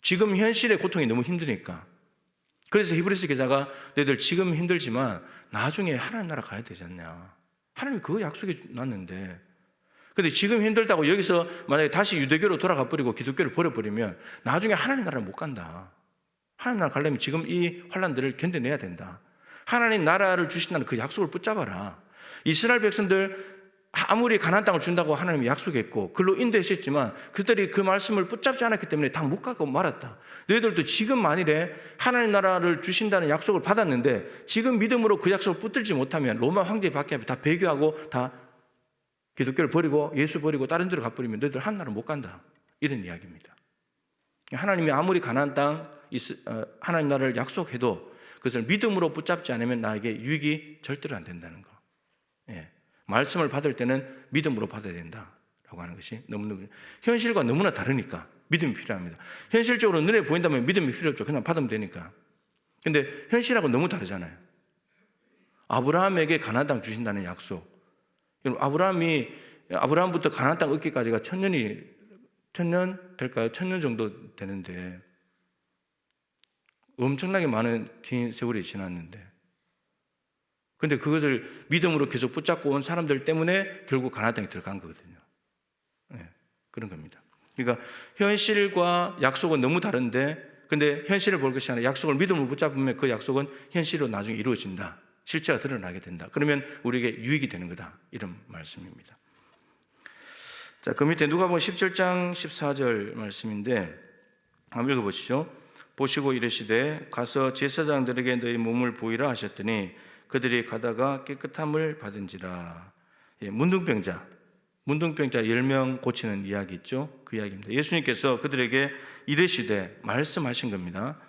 지금 현실의 고통이 너무 힘드니까. 그래서 히브리서 기자가 너희들 지금 힘들지만 나중에 하나님 나라 가야 되지 않냐. 하나님이 그거 약속해 놨는데, 근데 지금 힘들다고 여기서 만약에 다시 유대교로 돌아가 버리고 기독교를 버려버리면 나중에 하나님 나라를 못 간다. 하나님 나라 가려면 지금 이 환난들을 견뎌내야 된다. 하나님 나라를 주신다는 그 약속을 붙잡아라. 이스라엘 백성들 아무리 가나안 땅을 준다고 하나님이 약속했고 글로 인도했었지만 그들이 그 말씀을 붙잡지 않았기 때문에 다 못 가고 말았다. 너희들도 지금 만일에 하나님 나라를 주신다는 약속을 받았는데 지금 믿음으로 그 약속을 붙들지 못하면 로마 황제 밖에 다 배교하고 다 기독교를 버리고 예수 버리고 다른 데로 가버리면 너희들 한 나라 못 간다. 이런 이야기입니다. 하나님이 아무리 가나안 땅 하나님 나라를 약속해도 그것을 믿음으로 붙잡지 않으면 나에게 유익이 절대로 안 된다는 거. 예. 말씀을 받을 때는 믿음으로 받아야 된다라고 하는 것이 너무너무 현실과 너무나 다르니까 믿음이 필요합니다. 현실적으로 눈에 보인다면 믿음이 필요 없죠. 그냥 받으면 되니까. 근데 현실하고 너무 다르잖아요. 아브라함에게 가나안 땅 주신다는 약속. 여러분, 아브라함부터 가나안 땅 얻기까지가 1000년 될까요? 1000년 정도 되는데 엄청나게 많은 긴 세월이 지났는데 근데 그것을 믿음으로 계속 붙잡고 온 사람들 때문에 결국 가나안 땅에 들어간 거거든요. 네, 그런 겁니다. 그러니까 현실과 약속은 너무 다른데 근데 현실을 볼 것이 아니라 약속을 믿음으로 붙잡으면 그 약속은 현실로 나중에 이루어진다. 실체가 드러나게 된다. 그러면 우리에게 유익이 되는 거다. 이런 말씀입니다. 자, 그 밑에 누가복음 17장 14절 말씀인데 한번 읽어보시죠. 보시고 이르시되 가서 제사장들에게 너희 몸을 보이라 하셨더니 그들이 가다가 깨끗함을 받은지라. 예, 문둥병자 10명 고치는 이야기 있죠. 그 이야기입니다. 예수님께서 그들에게 이르시되 말씀하신 겁니다.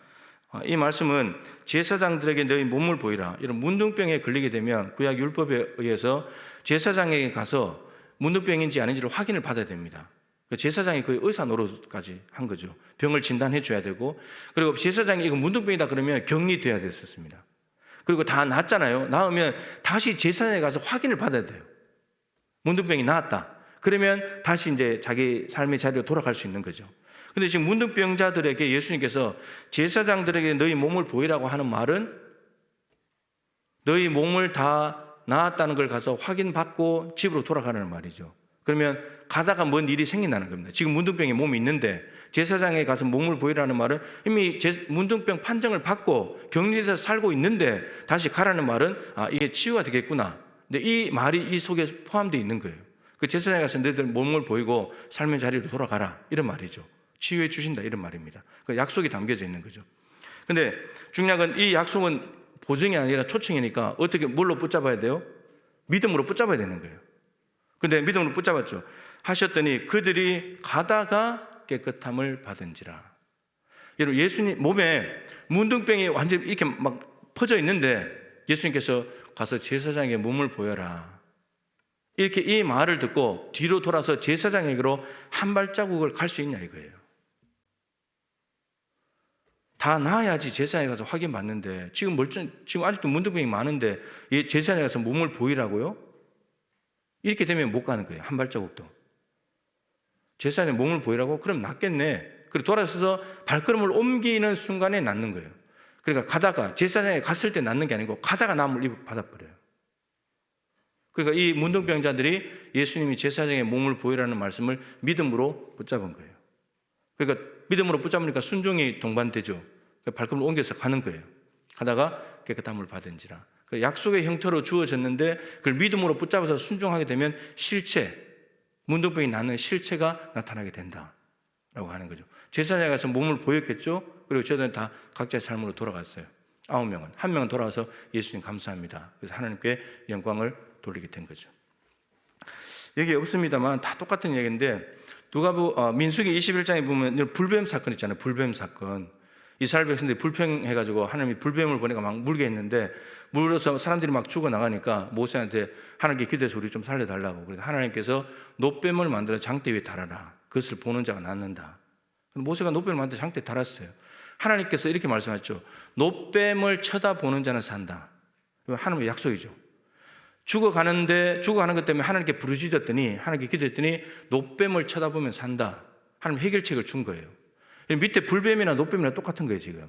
이 말씀은 제사장들에게 너희 몸을 보이라. 이런 문둥병에 걸리게 되면 구약 율법에 의해서 제사장에게 가서 문둥병인지 아닌지를 확인을 받아야 됩니다. 제사장이 거의 의사 노릇까지 한 거죠. 병을 진단해 줘야 되고 그리고 제사장이 이거 문둥병이다 그러면 격리돼야 됐었습니다. 그리고 다 낫잖아요. 나으면 다시 제사장에 가서 확인을 받아야 돼요. 문둥병이 나았다. 그러면 다시 이제 자기 삶의 자리로 돌아갈 수 있는 거죠. 근데 지금 문둥병자들에게 예수님께서 제사장들에게 너희 몸을 보이라고 하는 말은 너희 몸을 다 나았다는 걸 가서 확인받고 집으로 돌아가는 말이죠. 그러면 가다가 뭔 일이 생긴다는 겁니다. 지금 문둥병에 몸이 있는데 제사장에 가서 몸을 보이라는 말은 이미 문둥병 판정을 받고 격리돼서 살고 있는데 다시 가라는 말은 이게 치유가 되겠구나. 근데 이 말이 이 속에 포함되어 있는 거예요. 그 제사장에 가서 너희들 몸을 보이고 삶의 자리로 돌아가라. 이런 말이죠. 치유해 주신다. 이런 말입니다. 그 약속이 담겨져 있는 거죠. 근데 중요한 건 이 약속은 보증이 아니라 초청이니까 어떻게 뭘로 붙잡아야 돼요? 믿음으로 붙잡아야 되는 거예요. 근데 믿음으로 붙잡았죠. 하셨더니 그들이 가다가 깨끗함을 받은지라. 여러분 예수님 몸에 문둥병이 완전히 이렇게 막 퍼져 있는데 예수님께서 가서 제사장에게 몸을 보여라. 이렇게 이 말을 듣고 뒤로 돌아서 제사장에게로 한 발자국을 갈 수 있냐 이거예요. 다 나아야지 제사장에 가서 확인받는데 지금 아직도 문둥병이 많은데 제사장에 가서 몸을 보이라고요? 이렇게 되면 못 가는 거예요. 한 발자국도. 제사장에 몸을 보이라고? 그럼 낫겠네. 그리고 돌아서서 발걸음을 옮기는 순간에 낫는 거예요. 그러니까 가다가 제사장에 갔을 때 낫는 게 아니고 가다가 남을 받아버려요. 그러니까 이 문둥병자들이 예수님이 제사장에 몸을 보이라는 말씀을 믿음으로 붙잡은 거예요. 그러니까 믿음으로 붙잡으니까 순종이 동반되죠. 발걸음을 옮겨서 가는 거예요. 가다가 깨끗함을 받은지라. 약속의 형태로 주어졌는데 그걸 믿음으로 붙잡아서 순종하게 되면 문둥병이 나는 실체가 나타나게 된다라고 하는 거죠. 제사장에 가서 몸을 보였겠죠. 그리고 저들은 다 각자의 삶으로 돌아갔어요. 9명은. 1명은 돌아와서 예수님 감사합니다. 그래서 하나님께 영광을 돌리게 된 거죠. 여기 없습니다만 다 똑같은 얘기인데 민수기 21장에 보면 불뱀 사건 있잖아요. 불뱀 사건. 이스라엘 백성들이 불평해가지고 하나님이 불뱀을 보내가 막 물게 했는데 물어서 사람들이 막 죽어나가니까 모세한테 하나님께 기도해서 우리 좀 살려달라고. 그러니까 하나님께서 놋뱀을 만들어 장대 위에 달아라. 그것을 보는 자가 낫는다. 모세가 놋뱀을 만들어 장대에 달았어요. 하나님께서 이렇게 말씀하셨죠. 놋뱀을 쳐다보는 자는 산다. 하나님의 약속이죠. 죽어가는 것 때문에 하나님께 부르짖었더니 하나님께 기도했더니 놋뱀을 쳐다보면 산다. 하나님 해결책을 준 거예요. 밑에 불뱀이나 놋뱀이나 똑같은 거예요. 지금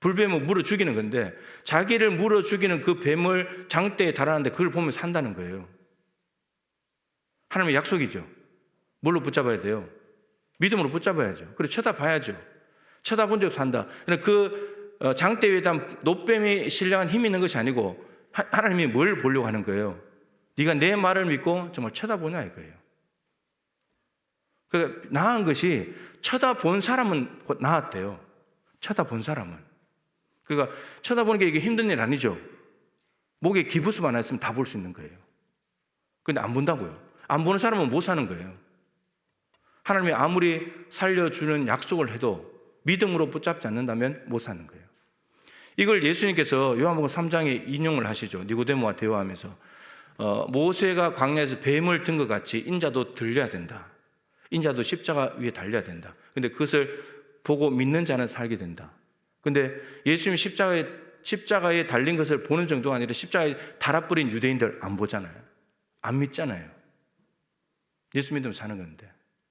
불뱀은 물어 죽이는 건데 자기를 물어 죽이는 그 뱀을 장대에 달아놨는데 그걸 보면 산다는 거예요. 하나님의 약속이죠. 뭘로 붙잡아야 돼요? 믿음으로 붙잡아야죠. 그리고 쳐다봐야죠. 쳐다본 적 산다. 그 장대 위에 단 놋뱀이 신령한 힘이 있는 것이 아니고 하나님이 뭘 보려고 하는 거예요? 네가 내 말을 믿고 정말 쳐다보냐 이거예요. 그러니까 나은 것이 쳐다본 사람은 곧 나았대요. 쳐다본 사람은. 그러니까 쳐다보는 게 이게 힘든 일 아니죠. 목에 기부수만 안 했으면 다 볼 수 있는 거예요. 근데 안 본다고요. 안 보는 사람은 못 사는 거예요. 하나님이 아무리 살려주는 약속을 해도 믿음으로 붙잡지 않는다면 못 사는 거예요. 이걸 예수님께서 요한복음 3장에 인용을 하시죠. 니고데모와 대화하면서 모세가 광야에서 뱀을 든 것 같이 인자도 들려야 된다. 인자도 십자가 위에 달려야 된다. 근데 그것을 보고 믿는 자는 살게 된다. 근데 예수님 십자가에 달린 것을 보는 정도가 아니라 십자가에 달아버린 유대인들 안 보잖아요. 안 믿잖아요. 예수 믿으면 사는 건데.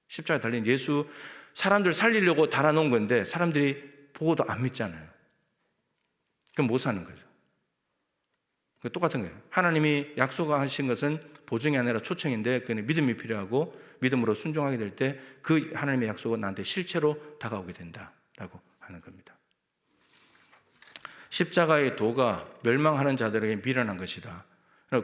십자가에 달린 예수 사람들 살리려고 달아놓은 건데 사람들이 보고도 안 믿잖아요. 그럼 못 사는 거죠. 똑같은 거예요. 하나님이 약속하신 것은 보증이 아니라 초청인데 그는 믿음이 필요하고 믿음으로 순종하게 될 때 그 하나님의 약속은 나한테 실체로 다가오게 된다라고 하는 겁니다. 십자가의 도가 멸망하는 자들에게 미련한 것이다.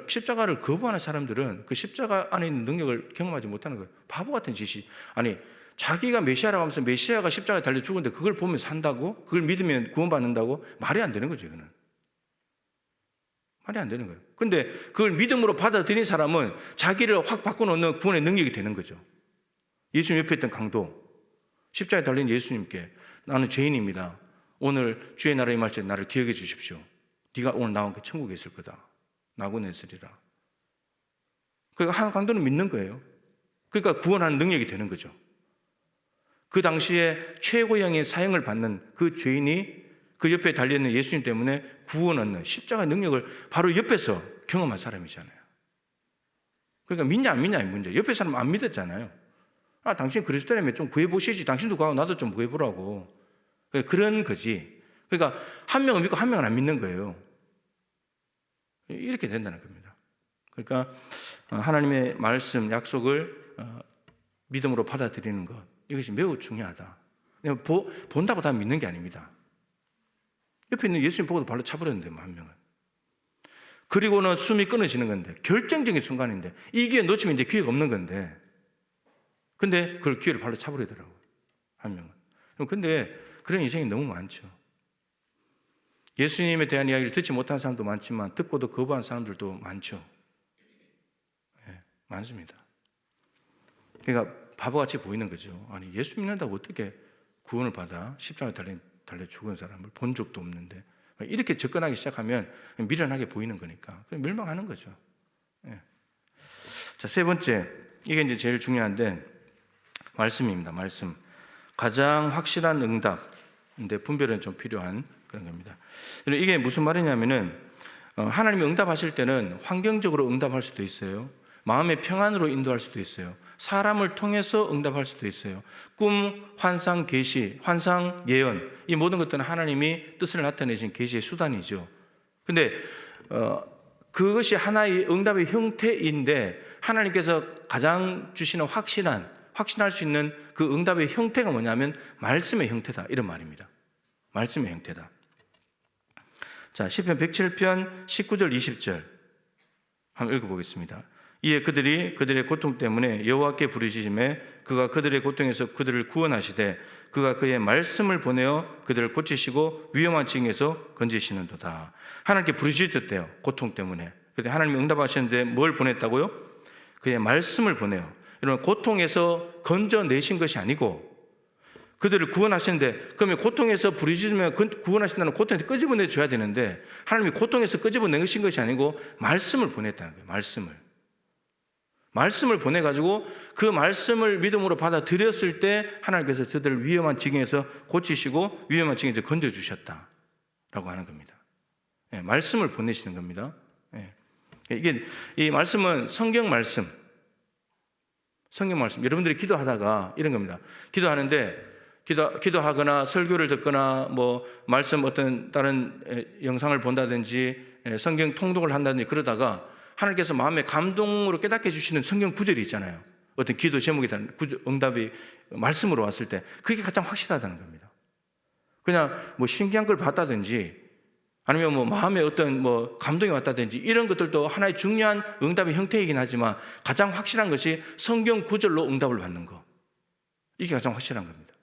십자가를 거부하는 사람들은 그 십자가 안에 있는 능력을 경험하지 못하는 거예요. 바보 같은 짓이. 아니 자기가 메시아라고 하면서 메시아가 십자가에 달려 죽었는데 그걸 보면 산다고? 그걸 믿으면 구원받는다고? 말이 안 되는 거죠. 이거는 말이 안 되는 거예요. 근데 그걸 믿음으로 받아들인 사람은 자기를 확 바꿔놓는 구원의 능력이 되는 거죠. 예수님 옆에 있던 강도, 십자가에 달린 예수님께 나는 죄인입니다. 오늘 주의 나라에 임할 때 나를 기억해 주십시오. 네가 오늘 나와 함께 천국에 있을 거다. 나고 있으리라. 그러니까 강도는 믿는 거예요. 그러니까 구원하는 능력이 되는 거죠. 그 당시에 최고형의 사형을 받는 그 죄인이 그 옆에 달려있는 예수님 때문에 구원 얻는 십자가의 능력을 바로 옆에서 경험한 사람이잖아요. 그러니까 믿냐 안 믿냐의 문제. 옆에 사람 안 믿었잖아요. 아, 당신 그리스도라면 좀 구해보시지. 당신도 가고 나도 좀 구해보라고. 그런 거지. 그러니까 한 명은 믿고 한 명은 안 믿는 거예요. 이렇게 된다는 겁니다. 그러니까 하나님의 말씀, 약속을 믿음으로 받아들이는 것, 이것이 매우 중요하다. 본다고 다 믿는 게 아닙니다. 옆에 있는 예수님 보고도 발로 차버렸는데 한 명은. 그리고는 숨이 끊어지는 건데 결정적인 순간인데 이 기회 놓치면 이제 기회가 없는 건데 근데 그걸 기회를 발로 차버리더라고요. 한 명은. 근데 그런 인생이 너무 많죠. 예수님에 대한 이야기를 듣지 못한 사람도 많지만 듣고도 거부한 사람들도 많죠. 네, 많습니다. 그러니까 바보같이 보이는 거죠. 아니 예수 믿는다고 어떻게 구원을 받아 십자가에 달려 죽은 사람을 본 적도 없는데 이렇게 접근하기 시작하면 미련하게 보이는 거니까 멸망하는 거죠. 네. 자, 세 번째, 이게 이제 제일 중요한데 말씀입니다. 말씀. 가장 확실한 응답인데 분별은 좀 필요한 그런 겁니다. 이게 무슨 말이냐면은 하나님이 응답하실 때는 환경적으로 응답할 수도 있어요. 마음의 평안으로 인도할 수도 있어요. 사람을 통해서 응답할 수도 있어요. 꿈, 환상, 계시, 환상, 예언, 이 모든 것들은 하나님이 뜻을 나타내신 계시의 수단이죠. 근데 그것이 하나의 응답의 형태인데 하나님께서 가장 주시는 확신할 수 있는 그 응답의 형태가 뭐냐면 말씀의 형태다, 이런 말입니다. 말씀의 형태다. 자, 시편 107편 19절 20절 한번 읽어보겠습니다. 이에 그들의 고통 때문에 여호와께 부르짖음에 그가 그들의 고통에서 그들을 구원하시되 그가 그의 말씀을 보내어 그들을 고치시고 위험한 징에서 건지시는도다. 하나님께 부르짖었대요. 고통 때문에. 그때 하나님이 응답하셨는데 뭘 보냈다고요? 그의 말씀을 보내요. 여러분, 고통에서 건져내신 것이 아니고 그들을 구원하시는데, 그러면 고통에서 부르짖으면 구원하신다는 고통에서 끄집어내 줘야 되는데 하나님이 고통에서 끄집어내신 것이 아니고 말씀을 보냈다는 거예요. 말씀을 보내가지고 그 말씀을 믿음으로 받아들였을 때 하나님께서 저들을 위험한 징에서 고치시고 위험한 징에서 건져주셨다라고 하는 겁니다. 네, 말씀을 보내시는 겁니다. 네. 이게 이 말씀은 성경 말씀. 여러분들이 기도하다가 이런 겁니다. 기도하거나 설교를 듣거나 뭐 말씀 어떤 다른 영상을 본다든지 성경 통독을 한다든지 그러다가 하나님께서 마음에 감동으로 깨닫게 해주시는 성경 구절이 있잖아요. 어떤 기도 제목에 대한 응답이 말씀으로 왔을 때 그게 가장 확실하다는 겁니다. 그냥 뭐 신기한 걸 봤다든지 아니면 뭐 마음에 어떤 뭐 감동이 왔다든지 이런 것들도 하나의 중요한 응답의 형태이긴 하지만 가장 확실한 것이 성경 구절로 응답을 받는 거. 이게 가장 확실한 겁니다.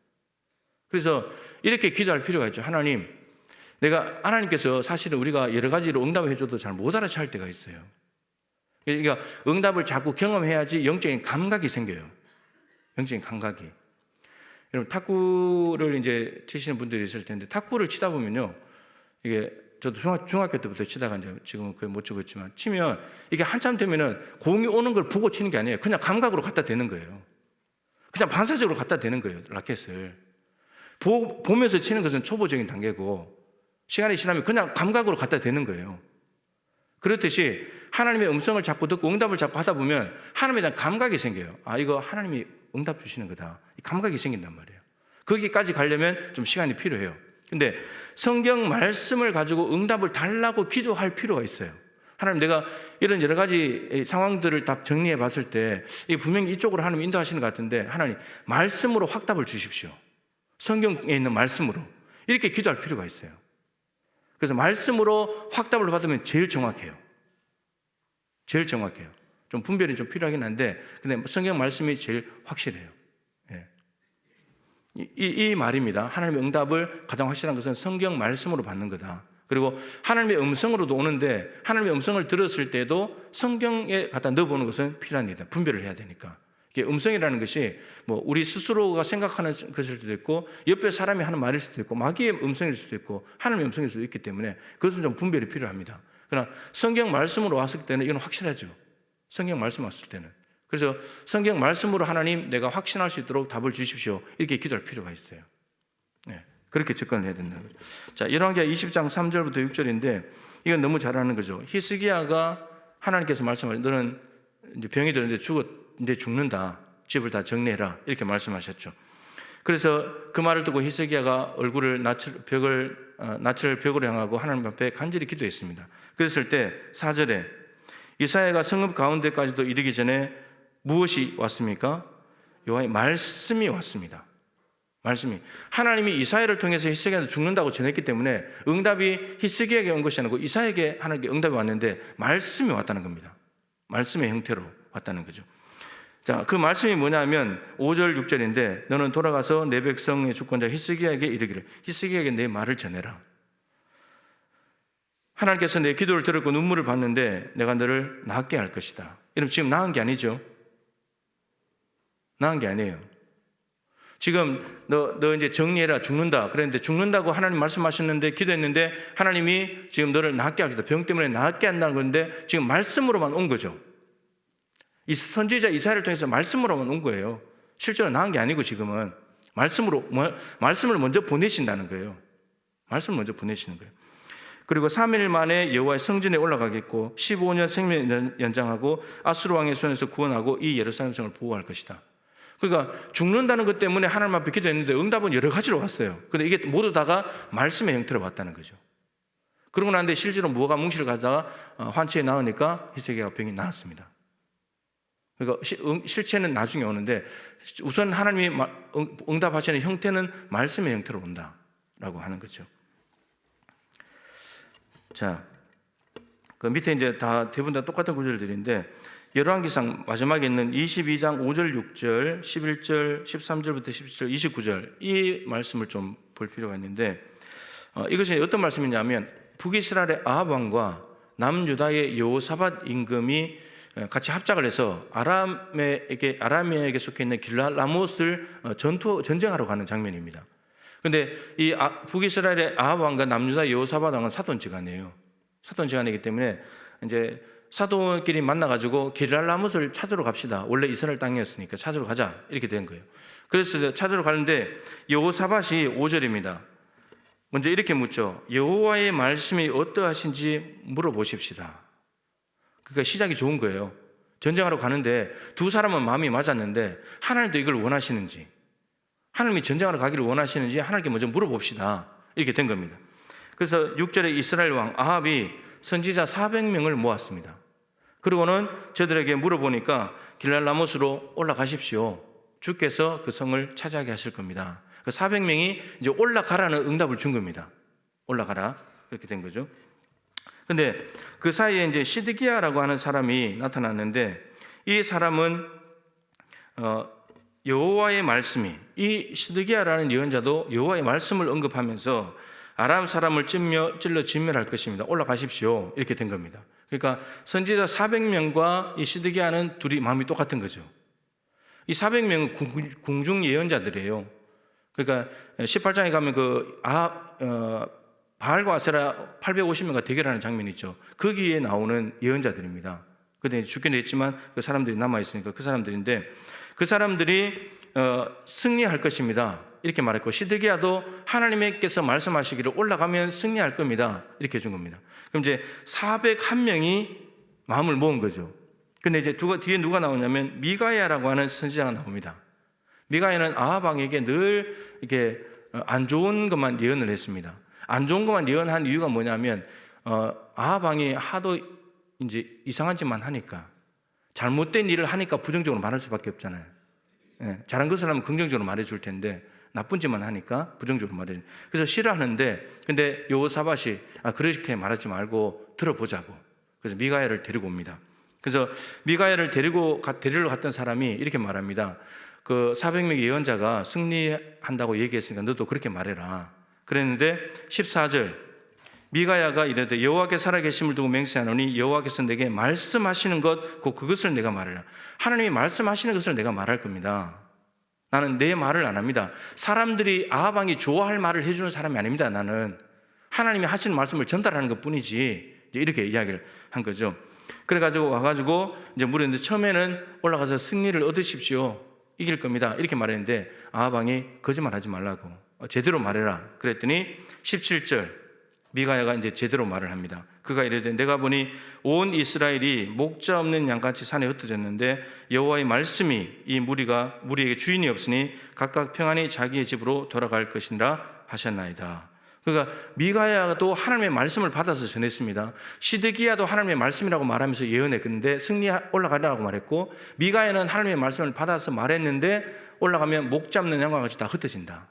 그래서 이렇게 기도할 필요가 있죠. 하나님께서 사실은 우리가 여러 가지로 응답을 해줘도 잘 못 알아챌 때가 있어요. 그러니까 응답을 자꾸 경험해야지 영적인 감각이 생겨요. 영적인 감각이. 여러분 탁구를 이제 치시는 분들이 있을 텐데 탁구를 치다 보면요, 이게 저도 중학교 때부터 치다가 이제 지금은 거의 못 치고 있지만 치면 이게 한참 되면은 공이 오는 걸 보고 치는 게 아니에요. 그냥 감각으로 갖다 대는 거예요. 그냥 반사적으로 갖다 대는 거예요. 라켓을 보면서 치는 것은 초보적인 단계고 시간이 지나면 그냥 감각으로 갖다 대는 거예요. 그렇듯이 하나님의 음성을 자꾸 듣고 응답을 자꾸 하다 보면 하나님에 대한 감각이 생겨요. 아, 이거 하나님이 응답 주시는 거다. 이 감각이 생긴단 말이에요. 거기까지 가려면 좀 시간이 필요해요. 근데 성경 말씀을 가지고 응답을 달라고 기도할 필요가 있어요. 하나님, 내가 이런 여러 가지 상황들을 다 정리해 봤을 때 분명히 이쪽으로 하나님 인도하시는 것 같은데 하나님 말씀으로 확답을 주십시오. 성경에 있는 말씀으로. 이렇게 기도할 필요가 있어요. 그래서 말씀으로 확답을 받으면 제일 정확해요. 제일 정확해요. 좀 분별이 좀 필요하긴 한데 근데 성경 말씀이 제일 확실해요. 예. 이 말입니다. 하나님의 응답을 가장 확실한 것은 성경 말씀으로 받는 거다. 그리고 하나님의 음성으로도 오는데 하나님의 음성을 들었을 때도 성경에 갖다 넣어보는 것은 필요한 일이다. 분별을 해야 되니까. 이게 음성이라는 것이 뭐 우리 스스로가 생각하는 것일 수도 있고 옆에 사람이 하는 말일 수도 있고 마귀의 음성일 수도 있고 하나님의 음성일 수도 있기 때문에 그것은 좀 분별이 필요합니다. 그러나 성경 말씀으로 왔을 때는 이건 확실하죠. 성경 말씀 왔을 때는. 그래서 성경 말씀으로 하나님 내가 확신할 수 있도록 답을 주십시오. 이렇게 기도할 필요가 있어요. 네, 그렇게 접근을 해야 된다는 거죠. 자, 열왕기하 20장 3절부터 6절인데 이건 너무 잘 아는 거죠. 히스기야가 하나님께서 말씀하신 너는 이제 병이 들었는데 이제 죽는다. 집을 다 정리해라. 이렇게 말씀하셨죠. 그래서 그 말을 듣고 히스기야가 얼굴을 낯을 벽으로 향하고 하나님 앞에 간절히 기도했습니다. 그랬을 때 4절에 이사야가 성읍 가운데까지도 이르기 전에 무엇이 왔습니까? 여호와의 말씀이 왔습니다. 말씀이. 하나님이 이사야를 통해서 히스기야한테 죽는다고 전했기 때문에 응답이 히스기야에게 온 것이 아니고 이사야에게 하나님께 응답이 왔는데 말씀이 왔다는 겁니다. 말씀의 형태로 왔다는 거죠. 자, 그 말씀이 뭐냐면 5절 6절인데 너는 돌아가서 내 백성의 주권자 히스기야에게 이르기를 히스기야에게 내 말을 전해라. 하나님께서 내 기도를 들었고 눈물을 봤는데 내가 너를 낫게 할 것이다. 여러분 지금 나은 게 아니죠. 나은 게 아니에요. 지금 너 이제 정리해라. 죽는다. 그랬는데 죽는다고 하나님 말씀하셨는데 기도했는데 하나님이 지금 너를 낫게 하겠다. 병 때문에 낫게 한다는 건데 지금 말씀으로만 온 거죠. 이 선지자 이사야를 통해서 말씀으로만 온 거예요. 실제로 나은 게 아니고 지금은 말씀을 먼저 보내신다는 거예요. 말씀을 먼저 보내시는 거예요. 그리고 3일 만에 여호와의 성전에 올라가겠고 15년 생명 연장하고 아수르 왕의 손에서 구원하고 이 예루살렘 성을 보호할 것이다. 그러니까 죽는다는 것 때문에 하나님 앞에 기도했는데 응답은 여러 가지로 왔어요. 근데 이게 모두 다가 말씀의 형태로 왔다는 거죠. 그러고 나는데 실제로 무화과 뭉치를 가다가 환치에 나으니까 히스기야가 병이 나았습니다. 그러니까 실체는 나중에 오는데 우선 하나님이 응답하시는 형태는 말씀의 형태로 온다라고 하는 거죠. 자, 그 밑에 이제 다 대부분 다 똑같은 구절들인데 열왕기상 마지막에 있는 22장 5절 6절 11절 13절부터 17절 29절 이 말씀을 좀 볼 필요가 있는데 이것이 어떤 말씀이냐면 북이스라엘의 아합 왕과 남유다의 여호사밧 임금이 같이 합작을 해서 아람에게 속해 있는 길라라못을 전쟁하러 가는 장면입니다. 그런데 이 북이스라엘의 아합 왕과 남유다 여호사밧 왕은 사돈지간이에요. 사돈지간이기 때문에 이제 사돈끼리 만나가지고 길랄라못을 찾으러 갑시다. 원래 이스라엘 땅이었으니까 찾으러 가자 이렇게 된 거예요. 그래서 찾으러 가는데 여호사밧이 5절입니다. 먼저 이렇게 묻죠. 여호와의 말씀이 어떠하신지 물어보십시다. 그러니까 시작이 좋은 거예요. 전쟁하러 가는데 두 사람은 마음이 맞았는데 하나님도 이걸 원하시는지 하나님이 전쟁하러 가기를 원하시는지 하나님께 먼저 물어봅시다. 이렇게 된 겁니다. 그래서 6절에 이스라엘 왕 아합이 선지자 400명을 모았습니다. 그리고는 저들에게 물어보니까 길랄라못으로 올라가십시오. 주께서 그 성을 차지하게 하실 겁니다. 그 400명이 이제 올라가라는 응답을 준 겁니다. 올라가라. 그렇게 된 거죠. 근데 그 사이에 이제 시드기야라고 하는 사람이 나타났는데, 이 사람은 여호와의 말씀이, 이 시드기야라는 예언자도 여호와의 말씀을 언급하면서 아람 사람을 찔러 진멸할 것입니다. 올라가십시오. 이렇게 된 겁니다. 그러니까 선지자 400명과 이 시드기야는 둘이 마음이 똑같은 거죠. 이 400명은 궁중 예언자들이에요. 그러니까 18장에 가면 바알과 아세라 850명과 대결하는 장면이 있죠. 거기에 나오는 예언자들입니다. 그때 죽긴 했지만 그 사람들이 남아있으니까 그 사람들인데, 그 사람들이 승리할 것입니다. 이렇게 말했고, 시드기야도 하나님께서 말씀하시기를 올라가면 승리할 겁니다. 이렇게 해준 겁니다. 그럼 이제 401명이 마음을 모은 거죠. 근데 이제 뒤에 누가 나오냐면 미가야라고 하는 선지자가 나옵니다. 미가야는 아합 왕에게 늘 이렇게 안 좋은 것만 예언을 했습니다. 안 좋은 것만 예언한 이유가 뭐냐면 아합 왕이 하도 이제 이상한 짓만 하니까, 잘못된 일을 하니까 부정적으로 말할 수밖에 없잖아요. 잘한 것을 하면 긍정적으로 말해줄 텐데 나쁜 짓만 하니까 부정적으로 말해요. 그래서 싫어하는데, 근데 여호사밧이 그렇게 말하지 말고 들어보자고. 그래서 미가야를 데리고 옵니다. 그래서 미가야를 데리러 갔던 사람이 이렇게 말합니다. 그 400명의 예언자가 승리한다고 얘기했으니까 너도 그렇게 말해라. 그랬는데 14절, 미가야가 이르되 여호와께 살아계심을 두고 맹세하노니 여호와께서 내게 말씀하시는 것 곧 그것을 내가 말해라. 하나님이 말씀하시는 것을 내가 말할 겁니다. 나는 내 말을 안 합니다. 사람들이 아합 왕이 좋아할 말을 해주는 사람이 아닙니다. 나는 하나님이 하시는 말씀을 전달하는 것뿐이지. 이렇게 이야기를 한 거죠. 그래가지고 와가지고 이제 물었는데, 처음에는 올라가서 승리를 얻으십시오, 이길 겁니다, 이렇게 말했는데 아합 왕이 거짓말하지 말라고, 제대로 말해라 그랬더니 17절, 미가야가 이제 제대로 말을 합니다. 그가 이르되 내가 보니 온 이스라엘이 목자 없는 양같이 산에 흩어졌는데 여호와의 말씀이 이 무리에게 주인이 없으니 각각 평안히 자기의 집으로 돌아갈 것이라 하셨나이다. 그러니까 미가야도 하나님의 말씀을 받아서 전했습니다. 시드기야도 하나님의 말씀이라고 말하면서 예언했는데 승리 올라가라고 말했고, 미가야는 하나님의 말씀을 받아서 말했는데 올라가면 목 잡는 양과 같이 다 흩어진다.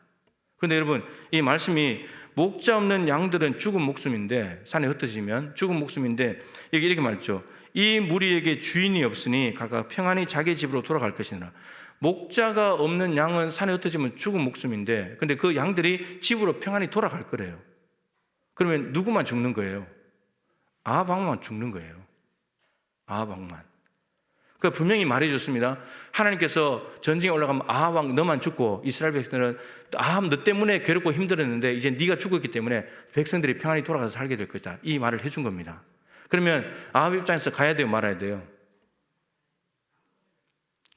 그런데 여러분, 이 말씀이 목자 없는 양들은 죽은 목숨인데, 산에 흩어지면 죽은 목숨인데, 여기 이렇게 말했죠. 이 무리에게 주인이 없으니 각각 평안히 자기 집으로 돌아갈 것이니라. 목자가 없는 양은 산에 흩어지면 죽은 목숨인데, 근데 그 양들이 집으로 평안히 돌아갈 거래요. 그러면 누구만 죽는 거예요? 아합 왕만 죽는 거예요. 아합 왕만. 그 분명히 말해줬습니다. 하나님께서 전쟁에 올라가면 아합 왕 너만 죽고, 이스라엘 백성들은 아합 너 때문에 괴롭고 힘들었는데 이제 네가 죽었기 때문에 백성들이 평안히 돌아가서 살게 될 것이다, 이 말을 해준 겁니다. 그러면 아합 입장에서 가야 돼요, 말아야 돼요?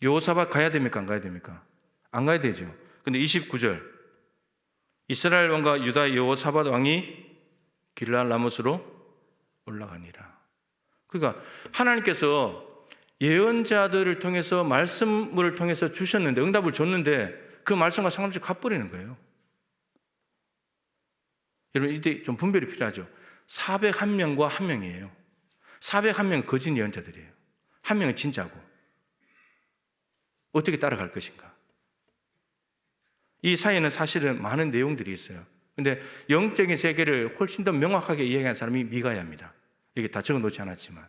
여호사밧 가야 됩니까, 안 가야 됩니까? 안 가야 되죠. 근데 29절, 이스라엘 왕과 유다 여호사밧 왕이 길랄 라못으로 올라가니라. 그러니까 하나님께서 예언자들을 통해서 말씀을 통해서 주셨는데, 응답을 줬는데 그 말씀과 상관없이 갚버리는 거예요. 여러분, 이때 좀 분별이 필요하죠. 401명과 1명이에요. 401명은 거짓 예언자들이에요. 1명은 진짜고. 어떻게 따라갈 것인가? 이 사이에는 사실은 많은 내용들이 있어요. 근데 영적인 세계를 훨씬 더 명확하게 이야기한 사람이 미가야입니다. 여기 다 적어놓지 않았지만,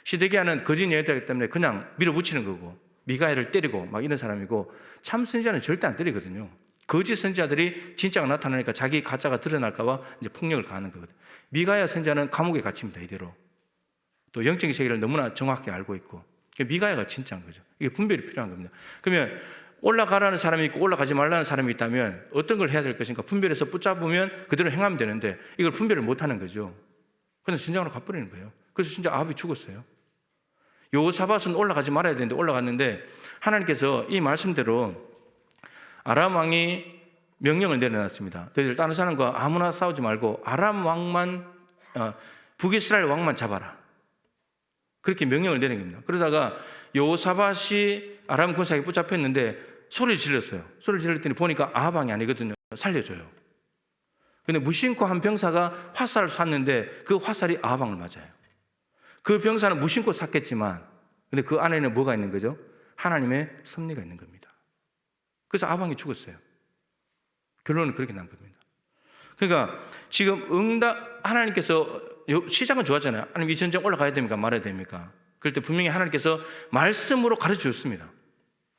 시드기야는 거짓 예언자이기 때문에 그냥 밀어붙이는 거고, 미가야를 때리고 막 이런 사람이고, 참 선지자는 절대 안 때리거든요. 거짓 선지자들이 진짜가 나타나니까 자기 가짜가 드러날까 봐 이제 폭력을 가하는 거거든요. 미가야 선지자는 감옥에 갇힙니다, 이대로. 또 영적인 세계를 너무나 정확히 알고 있고, 미가야가 진짜인 거죠. 이게 분별이 필요한 겁니다. 그러면 올라가라는 사람이 있고 올라가지 말라는 사람이 있다면 어떤 걸 해야 될 것인가? 분별해서 붙잡으면 그대로 행하면 되는데 이걸 분별을 못하는 거죠. 그래서 진정으로 가버리는 거예요. 그래서 진짜 아합이 죽었어요. 여호사밧은 올라가지 말아야 되는데 올라갔는데, 하나님께서 이 말씀대로 아람 왕이 명령을 내려놨습니다. 너희들 다른 사람과 아무나 싸우지 말고 아람 왕만, 북이스라엘 왕만 잡아라, 그렇게 명령을 내린 겁니다. 그러다가 여호사밧이 아람 군사에게 붙잡혔는데 소리를 질렀어요. 소리를 질렀더니 보니까 아합 왕이 아니거든요. 살려줘요. 근데 무심코 한 병사가 화살을 쐈는데 그 화살이 아합 왕을 맞아요. 그 병사는 무심코 쐈겠지만, 근데 그 안에는 뭐가 있는 거죠? 하나님의 섭리가 있는 겁니다. 그래서 아합 왕이 죽었어요. 결론은 그렇게 난 겁니다. 그러니까 지금 하나님께서 시작은 좋았잖아요. 하나님 이 전쟁 올라가야 됩니까? 말아야 됩니까? 그럴 때 분명히 하나님께서 말씀으로 가르쳐 줬습니다.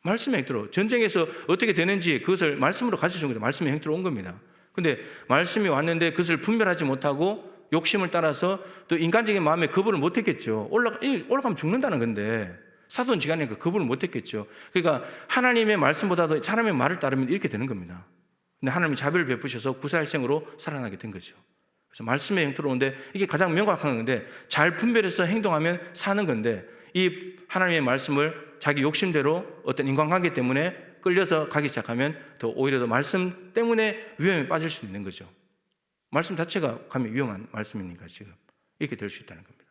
말씀의 행태로 전쟁에서 어떻게 되는지 그것을 말씀으로 가르쳐 준 거죠. 말씀의 행태로 온 겁니다. 근데 말씀이 왔는데 그것을 분별하지 못하고 욕심을 따라서 또 인간적인 마음에 거부를 못했겠죠. 올라가면 죽는다는 건데 사돈지간이니까 거부를 못했겠죠. 그러니까 하나님의 말씀보다도 사람의 말을 따르면 이렇게 되는 겁니다. 근데 하나님이 자비를 베푸셔서 구사일생으로 살아나게 된 거죠. 그래서 말씀의 형태로 오는데 이게 가장 명확한 건데 잘 분별해서 행동하면 사는 건데 이 하나님의 말씀을 자기 욕심대로 어떤 인간관계 때문에 끌려서 가기 시작하면 더 오히려 더 말씀 때문에 위험에 빠질 수도 있는 거죠. 말씀 자체가 가면 위험한 말씀이니까 지금 이렇게 될 수 있다는 겁니다.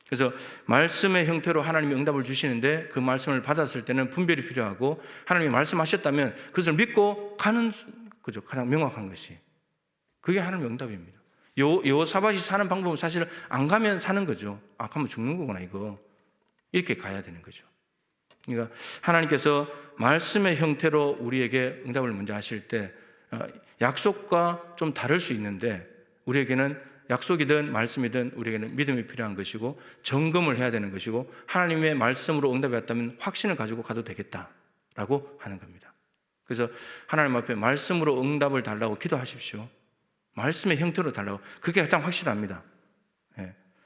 그래서 말씀의 형태로 하나님이 응답을 주시는데 그 말씀을 받았을 때는 분별이 필요하고 하나님이 말씀하셨다면 그것을 믿고 가는 거죠. 가장 명확한 것이. 그게 하나님의 응답입니다. 여호사밧이 사는 방법은 사실 안 가면 사는 거죠. 아, 가면 죽는 거구나 이거. 이렇게 가야 되는 거죠. 그러니까 하나님께서 말씀의 형태로 우리에게 응답을 먼저 하실 때 약속과 좀 다를 수 있는데 우리에게는 약속이든 말씀이든 우리에게는 믿음이 필요한 것이고 점검을 해야 되는 것이고 하나님의 말씀으로 응답이 왔다면 확신을 가지고 가도 되겠다라고 하는 겁니다. 그래서 하나님 앞에 말씀으로 응답을 달라고 기도하십시오. 말씀의 형태로 달라고. 그게 가장 확실합니다.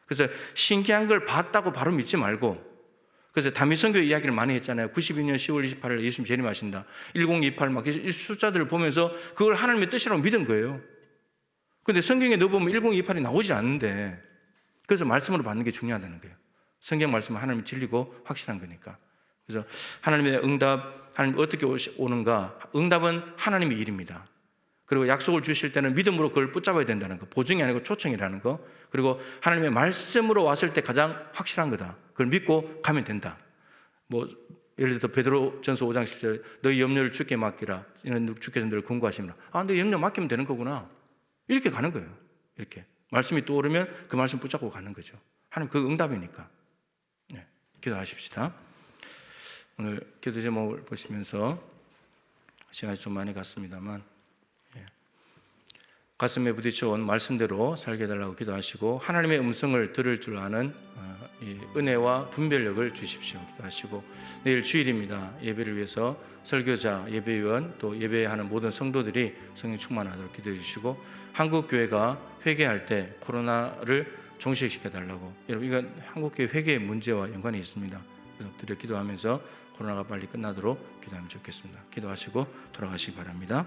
그래서 신기한 걸 봤다고 바로 믿지 말고 그래서 다미선교 이야기를 많이 했잖아요. 92년 10월 28일 예수님 재림하신다. 1028 막 이 숫자들을 보면서 그걸 하나님의 뜻이라고 믿은 거예요. 근데 성경에 넣어보면 1028이 나오지 않는데 그래서 말씀으로 받는 게 중요하다는 거예요. 성경 말씀은 하나님이 진리고 확실한 거니까. 그래서 하나님의 응답, 하나님 어떻게 오는가? 응답은 하나님의 일입니다. 그리고 약속을 주실 때는 믿음으로 그걸 붙잡아야 된다는 거. 보증이 아니고 초청이라는 거. 그리고 하나님의 말씀으로 왔을 때 가장 확실한 거다. 그걸 믿고 가면 된다. 뭐 예를 들어 베드로전서 5장 10절 너희 염려를 주께 맡기라. 이는 주께서 너를 권고하시라. 아, 너 염려 맡기면 되는 거구나. 이렇게 가는 거예요. 이렇게 말씀이 떠오르면 그 말씀 붙잡고 가는 거죠. 하나님 그 응답이니까. 네, 기도하십시다. 오늘 기도 제목을 보시면서 시간이 좀 많이 갔습니다만 가슴에 부딪혀온 말씀대로 살게 해달라고 기도하시고 하나님의 음성을 들을 줄 아는 이 은혜와 분별력을 주십시오. 기도하시고 내일 주일입니다. 예배를 위해서 설교자, 예배위원 또 예배하는 모든 성도들이 성령 충만하도록 기도해 주시고 한국교회가 회개할 때 코로나를 종식시켜달라고. 여러분 이건 한국교회 회개의 문제와 연관이 있습니다. 그래서 엎드려 기도하면서 코로나가 빨리 끝나도록 기도하면 좋겠습니다. 기도하시고 돌아가시기 바랍니다.